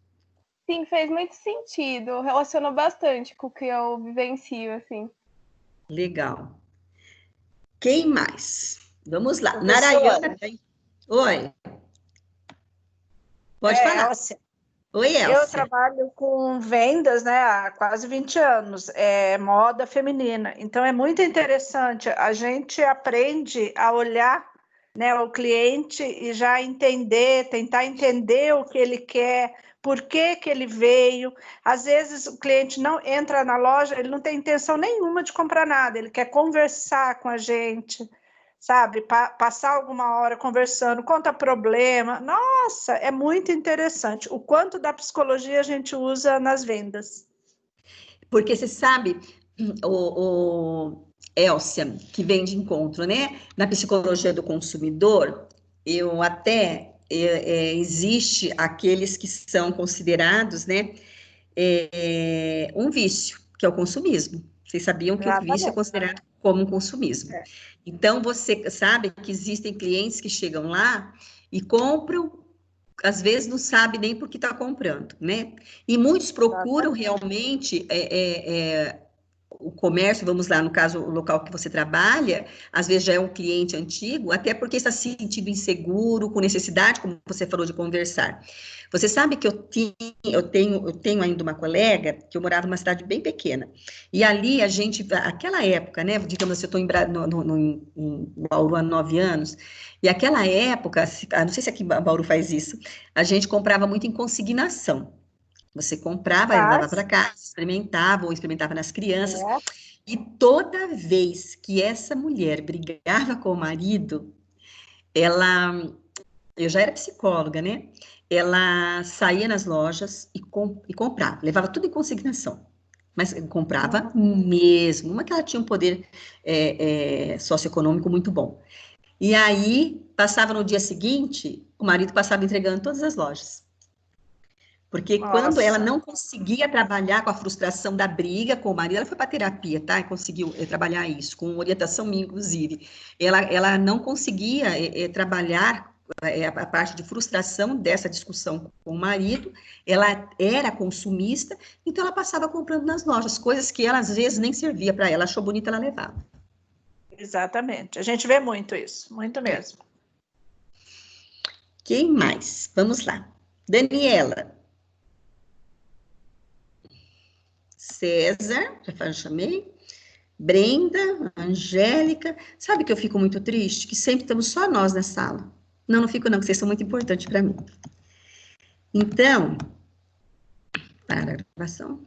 Sim, fez muito sentido. Relacionou bastante com o que eu vivencio, assim. Legal. Quem mais? Vamos lá. Professora. Narayana. Oi. Pode falar. Elcia, Oi, eu Elcia. trabalho com vendas, né, há quase 20 anos, moda feminina. Então, é muito interessante. A gente aprende a olhar, né, o cliente e já entender, tentar entender o que ele quer, por que que ele veio. Às vezes, o cliente não entra na loja, ele não tem intenção nenhuma de comprar nada, ele quer conversar com a gente, sabe? Passar alguma hora conversando, conta problema. Nossa, é muito interessante. O quanto da psicologia a gente usa nas vendas. Porque você sabe, Elcia, que vem de encontro, né? Na psicologia do consumidor, eu até existe aqueles que são considerados, né, um vício, que é o consumismo. Vocês sabiam que o vício é considerado como um consumismo. Então, você sabe que existem clientes que chegam lá e compram, às vezes não sabe nem por que está comprando, né? E muitos procuram realmente o comércio, vamos lá, no caso, o local que você trabalha, às vezes já é um cliente antigo, até porque está se sentindo inseguro, com necessidade, como você falou, de conversar. Você sabe que eu tenho ainda uma colega, que eu morava numa cidade bem pequena, e ali a gente, aquela época, né, digamos assim, eu estou em Bauru há 9 anos, e aquela época, não sei se aqui em Bauru faz isso, a gente comprava muito em consignação. Você comprava, levava para casa, experimentava, ou experimentava nas crianças. E toda vez que essa mulher brigava com o marido, eu já era psicóloga, né? Ela saía nas lojas e comprava, levava tudo em consignação. Mas comprava mesmo, uma que ela tinha um poder socioeconômico muito bom. E aí, passava no dia seguinte, o marido passava entregando todas as lojas. Porque quando ela não conseguia trabalhar com a frustração da briga com o marido, ela foi para terapia, tá? E conseguiu trabalhar isso, com orientação minha, inclusive. Ela não conseguia trabalhar a parte de frustração dessa discussão com o marido, ela era consumista, então ela passava comprando nas lojas, coisas que ela, às vezes, nem servia para ela, achou bonita, ela levava. Exatamente, a gente vê muito isso, muito mesmo. Quem mais? Vamos lá. Daniela. César, já chamei. Brenda, Angélica. Sabe que eu fico muito triste? Que sempre estamos só nós na sala. Não fico não, que vocês são muito importantes para mim. Então, para a gravação.